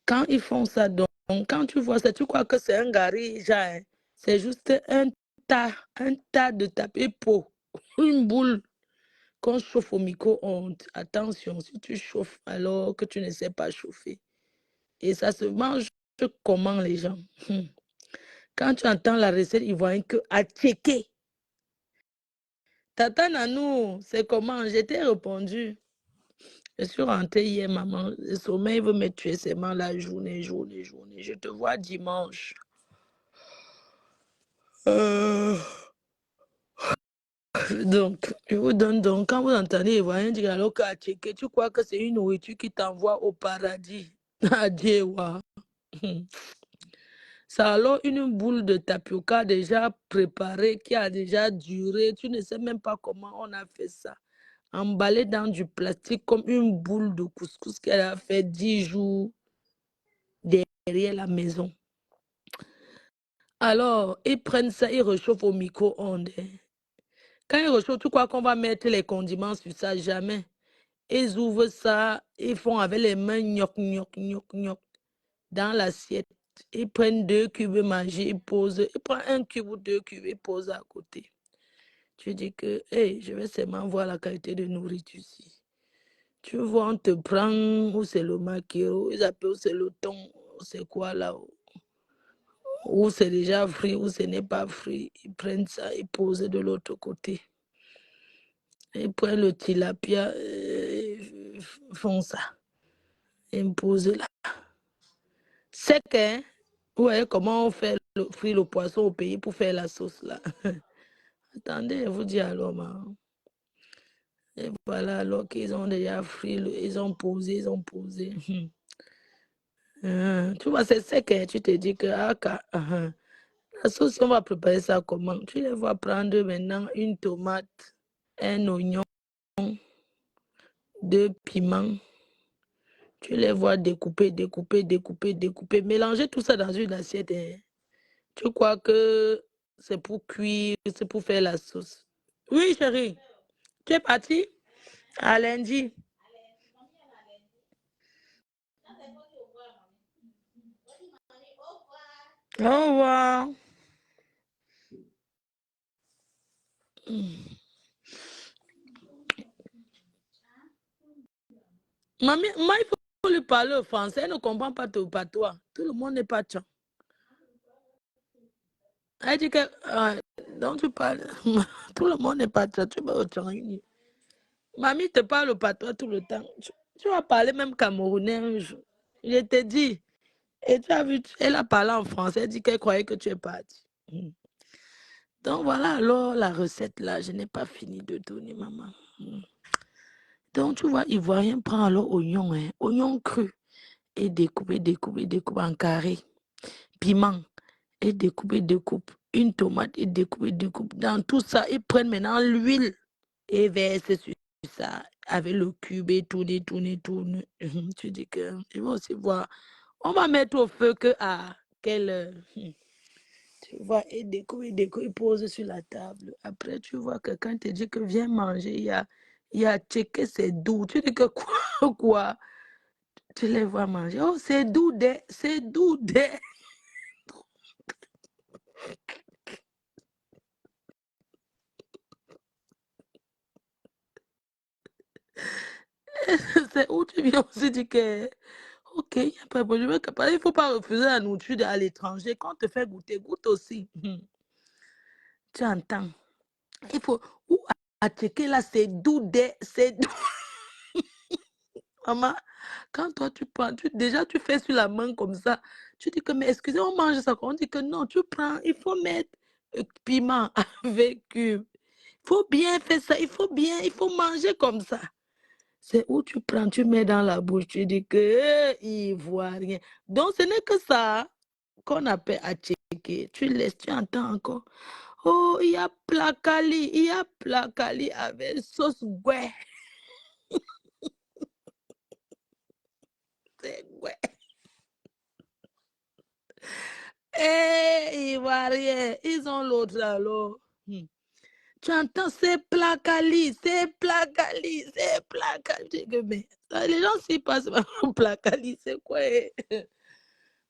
Quand ils font ça, donc, quand tu vois ça, tu crois que c'est un gari, genre, c'est juste un tas de tapis pot, une boule qu'on chauffe au micro-ondes. Attention, si tu chauffes alors que tu ne sais pas chauffer. Et ça se mange comment les gens? Quand tu entends la recette ivoirienne que à checker. Tata Nanou, c'est comment? Je t'ai répondu. Je suis rentrée hier, maman. Le sommeil veut me tuer seulement la journée. Je te vois dimanche. Donc, je vous donne donc, quand vous entendez Ivoirien dire alors qu'à checker, tu crois que c'est une nourriture qui t'envoie au paradis. Adieu, wa. C'est alors une boule de tapioca déjà préparée, qui a déjà duré. Tu ne sais même pas comment on a fait ça. Emballé dans du plastique comme une boule de couscous qu'elle a fait 10 jours derrière la maison. Alors, ils prennent ça, ils réchauffent au micro-ondes. Quand ils réchauffent, tu crois qu'on va mettre les condiments sur ça? Jamais. Ils ouvrent ça, ils font avec les mains gnoc dans l'assiette. Ils prennent 2 cubes manger, ils posent. Ils prennent 1 cube ou 2 cubes, ils posent à côté. Tu dis que, hey, je vais seulement voir la qualité de nourriture ici. Tu vois, on te prend, ou c'est le maquillot, ils appellent, ou c'est le thon, c'est quoi là? Ou c'est déjà frit, ou ce n'est pas frit. Ils prennent ça, ils posent de l'autre côté. Ils prennent le tilapia, font ça. Ils me posent là. C'est que, vous voyez comment on fait frire le poisson au pays pour faire la sauce là. Attendez, je vous dis alors, et voilà, alors qu'ils ont déjà frit, ils ont posé, Tu vois, c'est sec, hein, tu te dis que la sauce, on va préparer ça comment? Tu les vois prendre maintenant une tomate, un oignon, 2 piments. Tu les vois découper, mélanger tout ça dans une assiette. Hein. Tu crois que c'est pour cuire, c'est pour faire la sauce? Oui, chérie. Tu es parti? À lundi. Au revoir. Mamie, moi, il faut lui parler au français. Elle ne comprend pas ton patois. Tout le monde n'est pas tchon. Elle dit que, donc tu parles, tout le monde n'est pas tchon. Tu vas au tchon. Mamie te parle au patois tout le temps. Tu vas parler même camerounais un jour. Je te dis. Et tu as vu, elle a parlé en français. Elle dit qu'elle croyait que tu es parti. Donc voilà, alors la recette là, je n'ai pas fini de donner, maman. Donc tu vois, Ivoirien prend alors oignon, hein, oignon cru. Et découpe en carré. Piment, et découpe. Une tomate, et découpe. Dans tout ça, ils prennent maintenant l'huile et versent sur ça avec le cube et tourner. Tu dis que, ils vont aussi voir. On va mettre au feu que à quelle heure. Tu vois, et découpe, il pose sur la table. Après, tu vois que quand tu dis que viens manger, il y a checké, c'est doux. Tu dis que quoi? Tu les vois manger. Oh, c'est doux, c'est doux. C'est où tu viens aussi dire que, ok, il n'y a pas de problème. Il ne faut pas refuser la nourriture à l'étranger. Quand on te fait goûter, goûte aussi. Tu entends? Il faut, ou à checker là, c'est doux, c'est doux. Maman, quand toi tu prends, déjà tu fais sur la main comme ça, tu dis que, mais excusez, on mange ça. On dit que non, tu prends, il faut mettre piment avec cube. Il faut bien faire ça, il faut manger comme ça. C'est où tu prends, tu mets dans la bouche, tu dis que ivoirien. Donc ce n'est que ça qu'on appelle à checker. Tu laisses, tu entends encore. Oh, il y a placali avec sauce gouais. C'est gouais. Eh, ivoirien, ils ont l'autre alors. Tu entends, c'est placali. Mais les gens s'y passent placali, c'est quoi?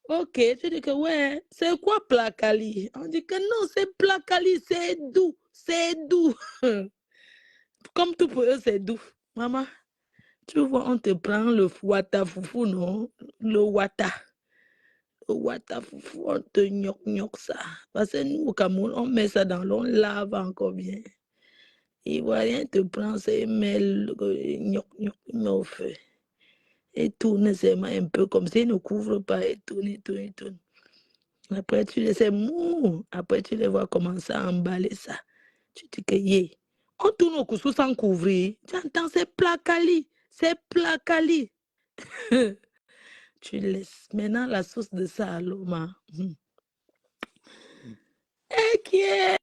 Ok, tu dis que ouais, c'est quoi placali? On dit que non, c'est placali, c'est doux. Comme tout pour eux, c'est doux. Maman, tu vois, on te prend le wata foufou, non? Le wata foufou, on te gnoc ça. Parce que nous, au Cameroun, on met ça dans l'eau, on lave encore bien. Ivoirien te prend, c'est mêle, gnoc, met au feu. Et tourne seulement un peu comme ça, il ne couvre pas, et tourne. Après, tu les sais mou. Après, tu les vois commencer à emballer ça. Tu dis que yé. On tourne au couscous sans couvrir. Tu entends, c'est placali. Tu laisses. Maintenant, la sauce de ça, l'oma. Et qui est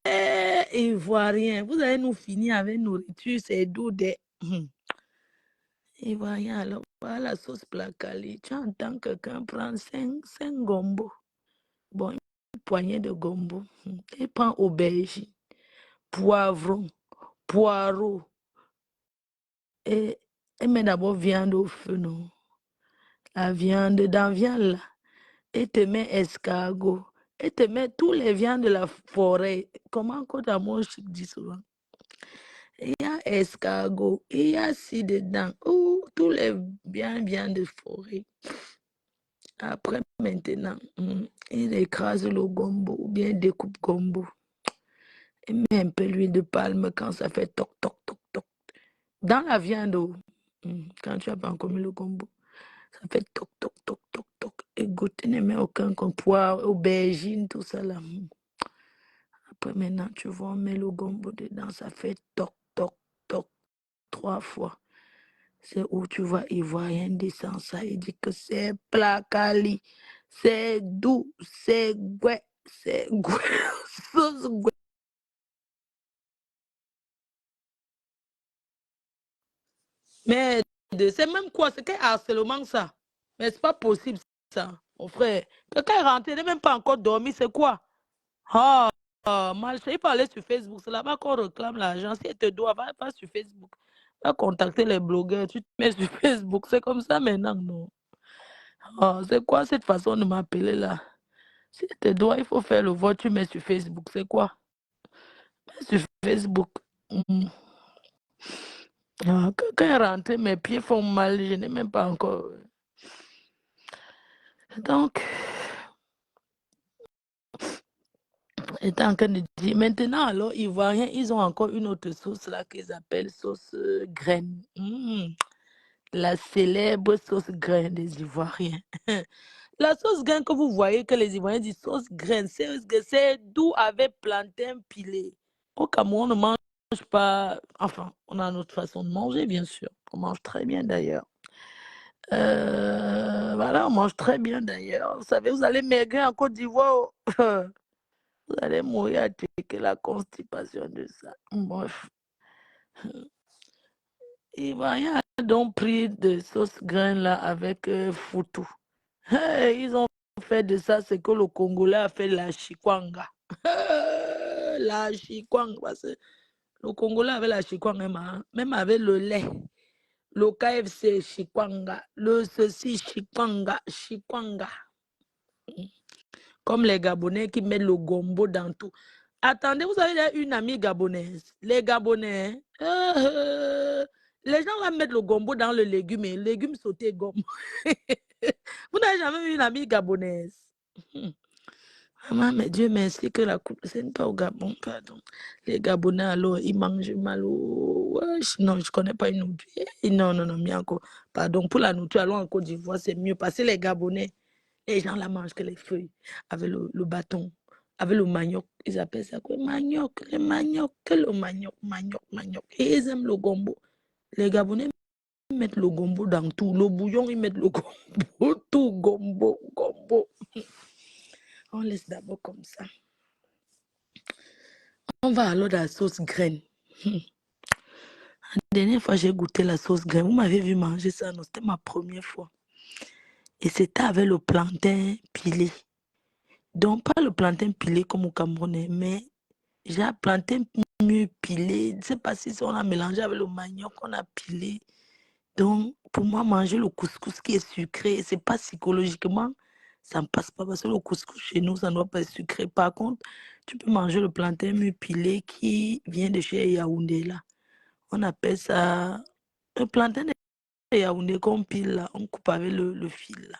ivoirien. Vous allez nous finir avec nourriture, c'est doux des. Ivoirien, alors, voilà la sauce placali. Tu entends quelqu'un prendre 5 gombo. Bon, une poignée de gombo. Et prend aubergine, poivron, poireau. Et met d'abord viande au feu, non? La viande, dans viande là. Et te met escargot. Et te met tous les viandes de la forêt. Comment Côte d'Amour dit souvent? Il y a escargot, il y a ci dedans. Oh, tous les viandes de forêt. Après, maintenant, il écrase le gombo ou bien découpe gombo. Il met un peu l'huile de palme quand ça fait toc. Dans la viande, quand tu as pas encore mis le gombo, ça fait toc, toc, toc, toc, toc. Et goûter ne met aucun comme poire, aubergine, tout ça là. Après, maintenant, tu vois, on met le gombo dedans, ça fait toc, toc, toc, 3 fois. C'est où tu vois Ivoirien descend ça, il dit que c'est placali, c'est doux, c'est gouet, sauce gouet. Mais c'est même quoi, c'est quel harcèlement ça? Mais c'est pas possible ça, mon frère. Quelqu'un est rentré, il n'est même pas encore dormi, c'est quoi? Ah, mal, il faut aller sur Facebook, c'est là-bas qu'on réclame l'argent. Si elle te doit, va sur Facebook. Va contacter les blogueurs, tu te mets sur Facebook, c'est comme ça maintenant, non? Ah, c'est quoi cette façon de m'appeler là? Si elle te doit, il faut faire le vote, tu mets sur Facebook, c'est quoi? Mets sur Facebook. Mm. Ah, quand elle est rentrée, mes pieds font mal, je n'ai même pas encore. Donc, j'étais en train de dire, maintenant, alors, Ivoiriens, ils ont encore une autre sauce là qu'ils appellent sauce graine. La célèbre sauce graine des Ivoiriens. La sauce graine que vous voyez que les Ivoiriens disent sauce graine, c'est doux avec plantain pilé. Au Cameroun, on ne mange pas, enfin, on a notre façon de manger, bien sûr. On mange très bien d'ailleurs. Voilà, on mange très bien d'ailleurs. Vous savez, vous allez maigrir en Côte d'Ivoire. Vous allez mourir avec la constipation de ça. Bref. Ivoiriens a donc pris de sauce graine là avec foutou. Hey, ils ont fait de ça ce que le Congolais a fait la chikwanga. La chikwanga, parce que le Congolais avait la chikwanga, même avec le lait. Le KFC chikwanga, le ceci chikwanga, chikwanga. Comme les Gabonais qui mettent le gombo dans tout. Attendez, vous avez une amie gabonaise. Les Gabonais, les gens vont mettre le gombo dans le légume, et légumes sautés gombo. Vous n'avez jamais vu une amie gabonaise. Maman, mais Dieu merci que la coupe, c'est pas au Gabon, pardon. Les Gabonais, alors, ils mangent mal. Non, je ne connais pas une nourriture. Non, non, non, mais encore. Pardon, pour la nourriture, allons en Côte d'Ivoire, c'est mieux. Parce que les Gabonais, les gens la mangent que les feuilles, avec le bâton, avec le manioc. Ils appellent ça quoi? Manioc, le manioc, que le manioc, manioc, manioc. Et ils aiment le gombo. Les Gabonais mettent le gombo dans tout. Le bouillon, ils mettent le gombo, tout gombo, gombo. On laisse d'abord comme ça. On va alors dans la sauce graine. La dernière fois, j'ai goûté la sauce graine. Vous m'avez vu manger ça, non? C'était ma première fois. Et c'était avec le plantain pilé. Donc, pas le plantain pilé comme au Camerounais, mais j'ai un plantain mieux pilé. Je ne sais pas si on a mélangé avec le manioc qu'on a pilé. Donc, pour moi, manger le couscous qui est sucré, c'est pas psychologiquement, ça ne passe pas parce que le couscous chez nous, ça ne doit pas être sucré. Par contre, tu peux manger le plantain mieux pilé qui vient de chez Yaoundé là. On appelle ça le plantain de Yaoundé qu'on pile là, on coupe avec le fil là.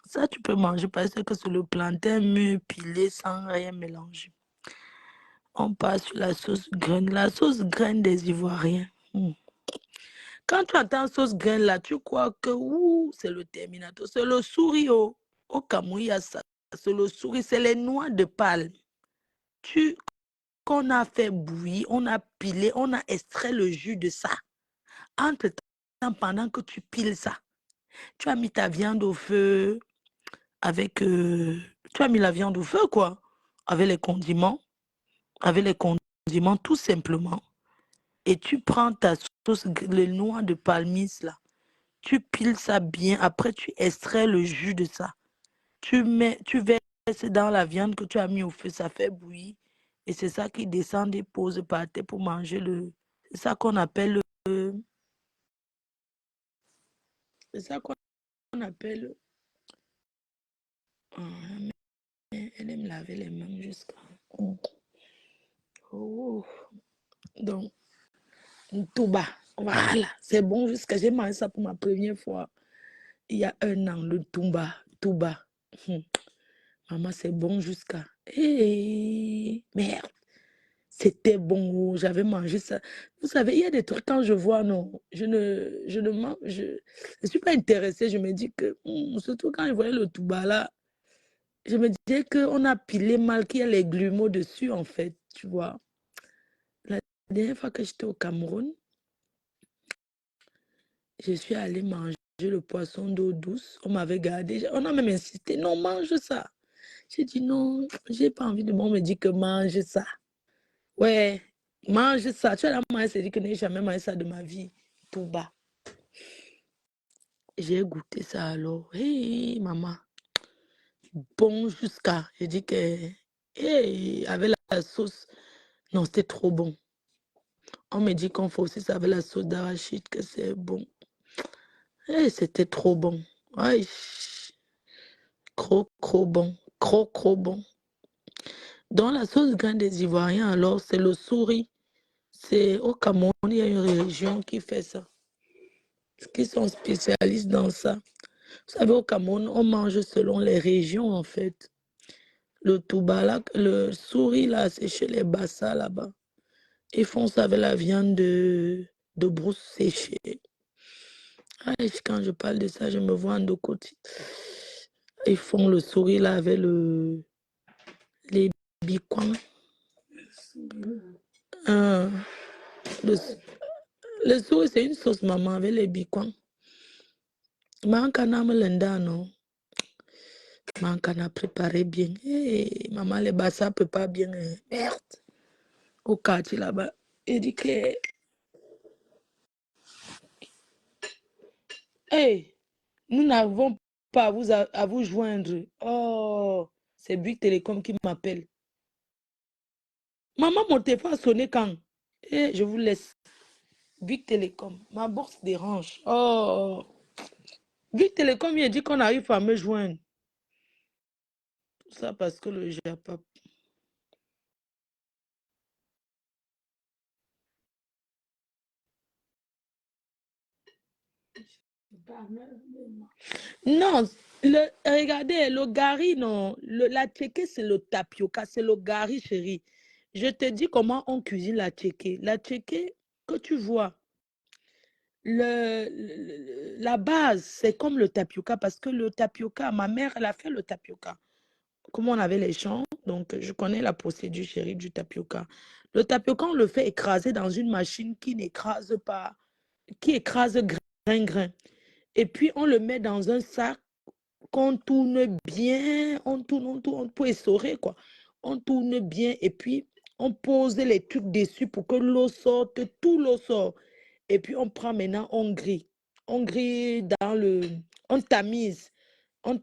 Ça, tu peux manger parce que c'est le plantain mieux pilé sans rien mélanger. On passe sur la sauce graine. La sauce graine des Ivoiriens. Quand tu entends sauce graine là, tu crois que c'est le Terminator. C'est le souris. Au Cameroun, il y a ça. C'est le souris, c'est les noix de palme. Qu'on a fait bouillir, on a pilé, on a extrait le jus de ça. Entre-temps, pendant que tu piles ça, tu as mis ta viande au feu avec... tu as mis la viande au feu, quoi. Avec les condiments. Avec les condiments, tout simplement. Et tu prends ta sauce, les noix de palmis, là. Tu piles ça bien. Après, tu extrais le jus de ça. Tu verses dans la viande que tu as mis au feu. Ça fait bouillir. Et c'est ça qui descend et pose par terre pour manger le... C'est ça qu'on appelle... c'est ça qu'on appelle... elle aime laver les mains jusqu'à... Oh. Donc, tout bas. Voilà. C'est bon jusqu'à... J'ai mangé ça pour ma première fois. Il y a 1 an, le Tumba. Touba. Maman, c'est bon jusqu'à... Hey, merde. C'était bon, j'avais mangé ça. Vous savez, il y a des trucs quand je vois, non, je ne mange, je suis pas intéressée. Je me dis que, surtout quand je voyais le touba là, je me disais qu'on a pilé mal, qu'il y a les grumeaux dessus, en fait, tu vois. La dernière fois que j'étais au Cameroun, je suis allée manger le poisson d'eau douce. On m'avait gardé, on a même insisté, non, mange ça. J'ai dit non, j'ai pas envie de manger. On me dit que mange ça. Ouais, mange ça. Tu as la maman, elle s'est dit que je n'ai jamais mangé ça de ma vie. Tout bas. J'ai goûté ça alors. Hey, maman. Bon jusqu'à. J'ai dit que, hey, avec la sauce. Non, c'était trop bon. On me dit qu'on fait aussi ça avec la sauce d'arachide, que c'est bon. Hey, c'était trop bon. Ouais, trop bon. Trop bon. Dans la sauce graine des Ivoiriens, alors, c'est le souris. C'est au Cameroun, il y a une région qui fait ça. Qui sont spécialistes dans ça. Vous savez, au Cameroun, on mange selon les régions, en fait. Le touba, là, le souris, là, c'est chez les Bassa, là-bas. Ils font ça avec la viande de brousse séchée. Ah, quand je parle de ça, je me vois en deux côtés. Ils font le souris, là, avec les bicoins. Le souris, c'est une sauce maman avec les bicoins. Mankana melenda, non? Mankana préparé bien. Hey, maman, les Bassa ne peut pas bien. Merde. Au quartier là-bas. Il dit que, hey, nous n'avons pas à vous joindre. Oh, c'est Bouygues Télécom qui m'appelle. Maman, mon téléphone a sonné quand? Eh, je vous laisse. Bouygues Télécom, ma bourse dérange. Oh, Bouygues Télécom, il a dit qu'on n'arrive pas à me joindre. Tout ça parce que le Japap. Non, regardez, le gari, non. La tchéké, c'est le tapioca, c'est le gari, chérie. Je te dis comment on cuisine la tchéké. La tchéké, que tu vois, la base, c'est comme le tapioca, parce que le tapioca, ma mère, elle a fait le tapioca. Comme on avait les champs, donc je connais la procédure, chérie, du tapioca. Le tapioca, on le fait écraser dans une machine qui n'écrase pas, qui écrase grain. Et puis, on le met dans un sac qu'on tourne bien, on tourne pour essorer, quoi. On tourne bien et puis on pose les trucs dessus pour que l'eau sorte, tout l'eau sort. Et puis on prend maintenant, on grille. On grille dans le... On tamise, on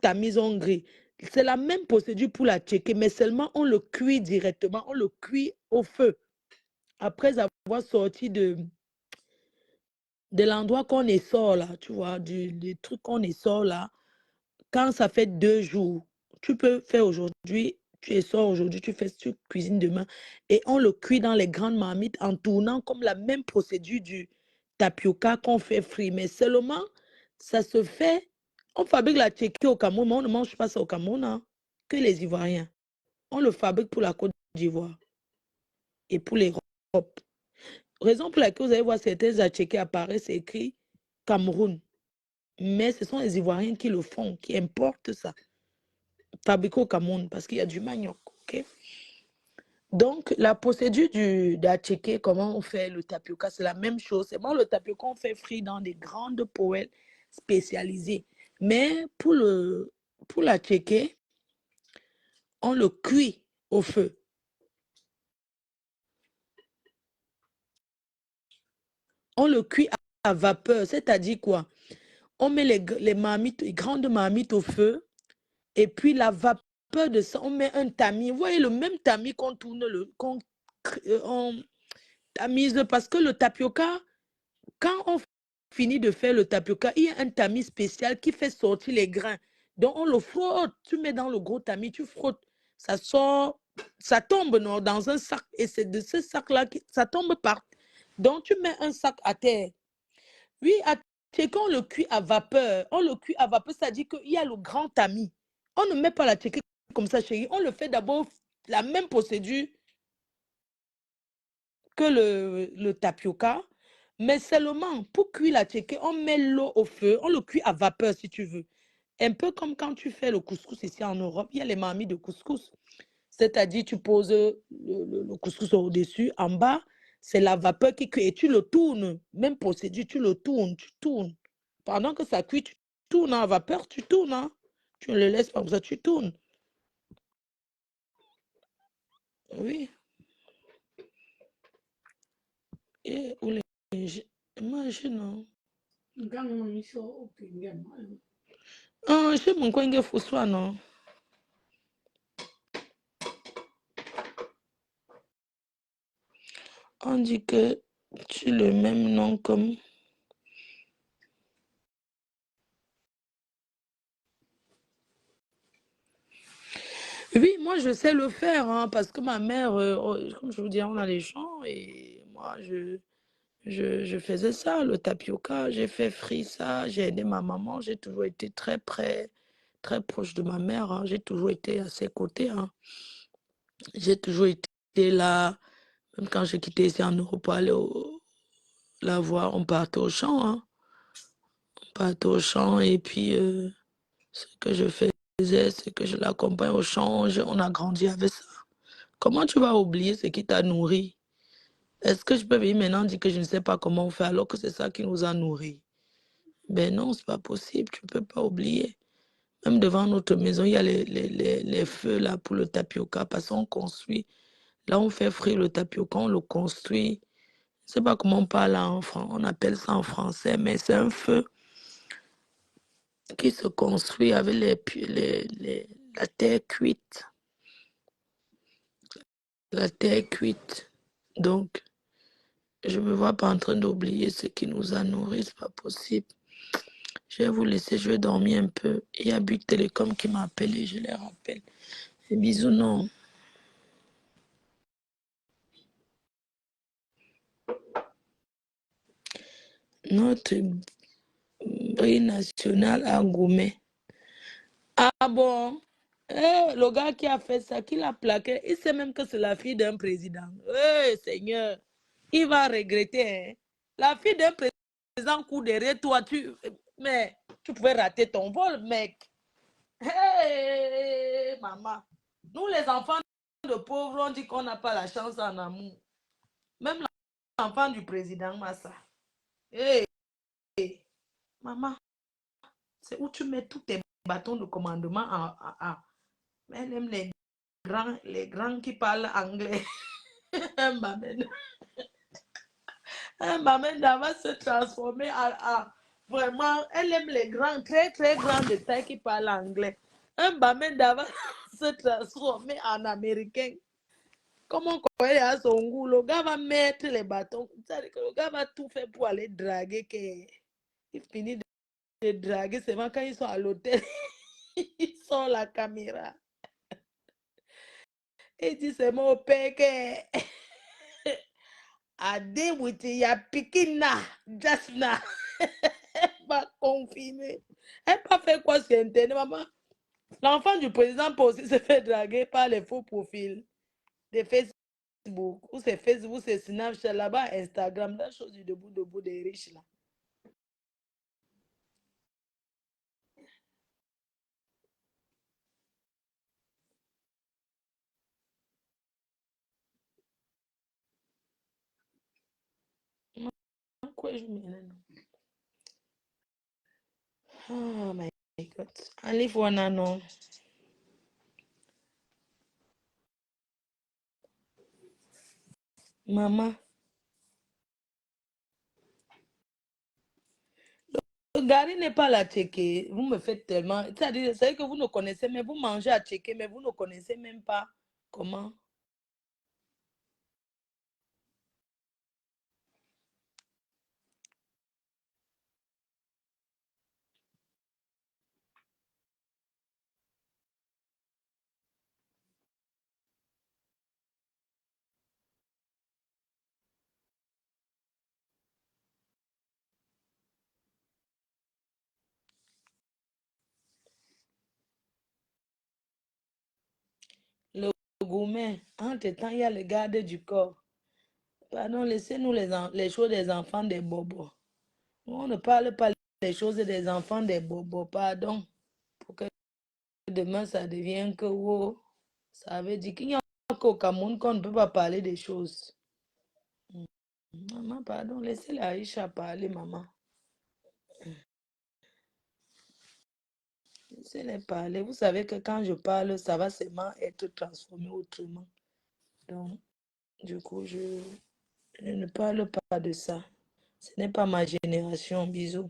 grille. C'est la même procédure pour la tchéké, mais seulement on le cuit directement, on le cuit au feu. Après avoir sorti de l'endroit qu'on essore là, tu vois, des trucs qu'on essore là, quand ça fait 2 jours, tu peux faire aujourd'hui, tu essores aujourd'hui, tu cuisines demain. Et on le cuit dans les grandes marmites en tournant comme la même procédure du tapioca qu'on fait frire. Mais seulement, ça se fait, on fabrique la tchéké au Cameroun, mais on ne mange pas ça au Cameroun, hein, que les Ivoiriens. On le fabrique pour la Côte d'Ivoire et pour l'Europe. Raison pour laquelle vous allez voir certains atchékés apparaissent, c'est écrit Cameroun. Mais ce sont les Ivoiriens qui le font, qui importent ça. Fabriqué au Cameroun parce qu'il y a du manioc. Okay? Donc, la procédure d'atchéké, comment on fait le tapioca, c'est la même chose. C'est bon, le tapioca, on fait frire dans des grandes poêles spécialisées. Mais pour l'atchéké, on le cuit au feu. On le cuit à vapeur, c'est-à-dire quoi? On met les marmites, les grandes marmites au feu, et puis la vapeur de ça, on met un tamis. Vous voyez le même tamis qu'on tourne, on tamise, parce que le tapioca, quand on finit de faire le tapioca, il y a un tamis spécial qui fait sortir les grains. Donc on le frotte, tu mets dans le gros tamis, tu frottes, ça sort, ça tombe non, dans un sac, et c'est de ce sac-là que ça tombe par. Donc tu mets un sac à terre. Oui, c'est qu'on le cuit à vapeur. On le cuit à vapeur, c'est-à-dire qu'il y a le grand tamis. On ne met pas la tchéké comme ça, chérie. On le fait d'abord la même procédure que le tapioca, mais seulement pour cuire la tchéké, on met l'eau au feu, on le cuit à vapeur si tu veux. Un peu comme quand tu fais le couscous ici en Europe, il y a les marmites de couscous. C'est-à-dire, tu poses le couscous au-dessus, en bas, c'est la vapeur qui cuit et tu le tournes. Même procédure, tu le tournes, tu tournes. Pendant que ça cuit, tu tournes en vapeur, tu tournes. Hein. Tu ne le laisses pas comme ça, tu tournes. Oui. Et où les mange, non. Ah, je mon coin Fossois, non. On dit que tu le même nom comme. Oui, moi je sais le faire, hein, parce que ma mère, comme je vous dis, on a les champs et moi je faisais ça, le tapioca, j'ai fait frire ça, j'ai aidé ma maman, j'ai toujours été très près, très proche de ma mère, hein, j'ai toujours été à ses côtés, hein. J'ai toujours été là, même quand j'ai quitté ici en Europe pour aller la voir, on partait au champ, hein, on partait au champ et puis ce que je faisais, c'est que je l'accompagne au champ, on a grandi avec ça. Comment tu vas oublier ce qui t'a nourri? Est-ce que je peux venir maintenant dire que je ne sais pas comment faire alors que c'est ça qui nous a nourris? Ben non, c'est pas possible, tu ne peux pas oublier. Même devant notre maison, il y a les feux là pour le tapioca parce qu'on construit. Là, on fait frire le tapioca, on le construit. Je ne sais pas comment on parle en français, on appelle ça en français, mais c'est un feu qui se construit avec la terre cuite. La terre cuite. Donc, je ne me vois pas en train d'oublier ce qui nous a nourris, c'est pas possible. Je vais vous laisser, je vais dormir un peu. Il y a Big Télécom qui m'a appelé, je les rappelle. Et bisous, non. Notre brille national à Goumet. Ah bon? Le gars qui a fait ça, qui l'a plaqué, il sait même que c'est la fille d'un président. Seigneur, il va regretter. Hein? La fille d'un président court derrière toi, mais tu pouvais rater ton vol, mec. Hey, maman. Nous, les enfants de pauvres, on dit qu'on n'a pas la chance en amour. Même l'enfant du président Massa. Hey, maman, c'est où tu mets tous tes bâtons de commandement elle aime les grands qui parlent anglais. Mamenda va se transformer vraiment, elle aime les grands, très très grands de taille qui parlent anglais. Mamenda va se transformer en américain. Comment elle est à son goût, le gars va mettre les bâtons. Le gars va tout faire pour aller draguer. Il finit de draguer seulement quand ils sont à l'hôtel. Ils sont la caméra. Il dit c'est mon père que Ade with ya pikina just now. Elle va confirmer. Elle va faire quoi sur Internet, maman? L'enfant du président peut aussi se faire draguer par les faux profils de Facebook. Ou c'est Facebook, c'est Snapchat, là-bas, Instagram, la chose du debout des riches, là. Quoi, je mets oh my God. Enlève one non. Maman. Gary n'est pas la tchéké. Vous me faites tellement. C'est que vous ne connaissez, mais vous mangez à tchéké, mais vous ne connaissez même pas comment. Le gourmet, entre-temps, il y a le garde du corps. Pardon, laissez-nous les choses des enfants des bobos. On ne parle pas les choses des enfants des bobos, pardon. Pour que demain, ça devienne que, wow, ça veut dire qu'il n'y a qu'au Cameroun qu'on ne peut pas parler des choses. Maman, pardon, laissez la Aïcha parler, maman. Laissez-les parler. Vous savez que quand je parle, ça va seulement être transformé autrement. Donc, du coup, je ne parle pas de ça. Ce n'est pas ma génération. Bisous.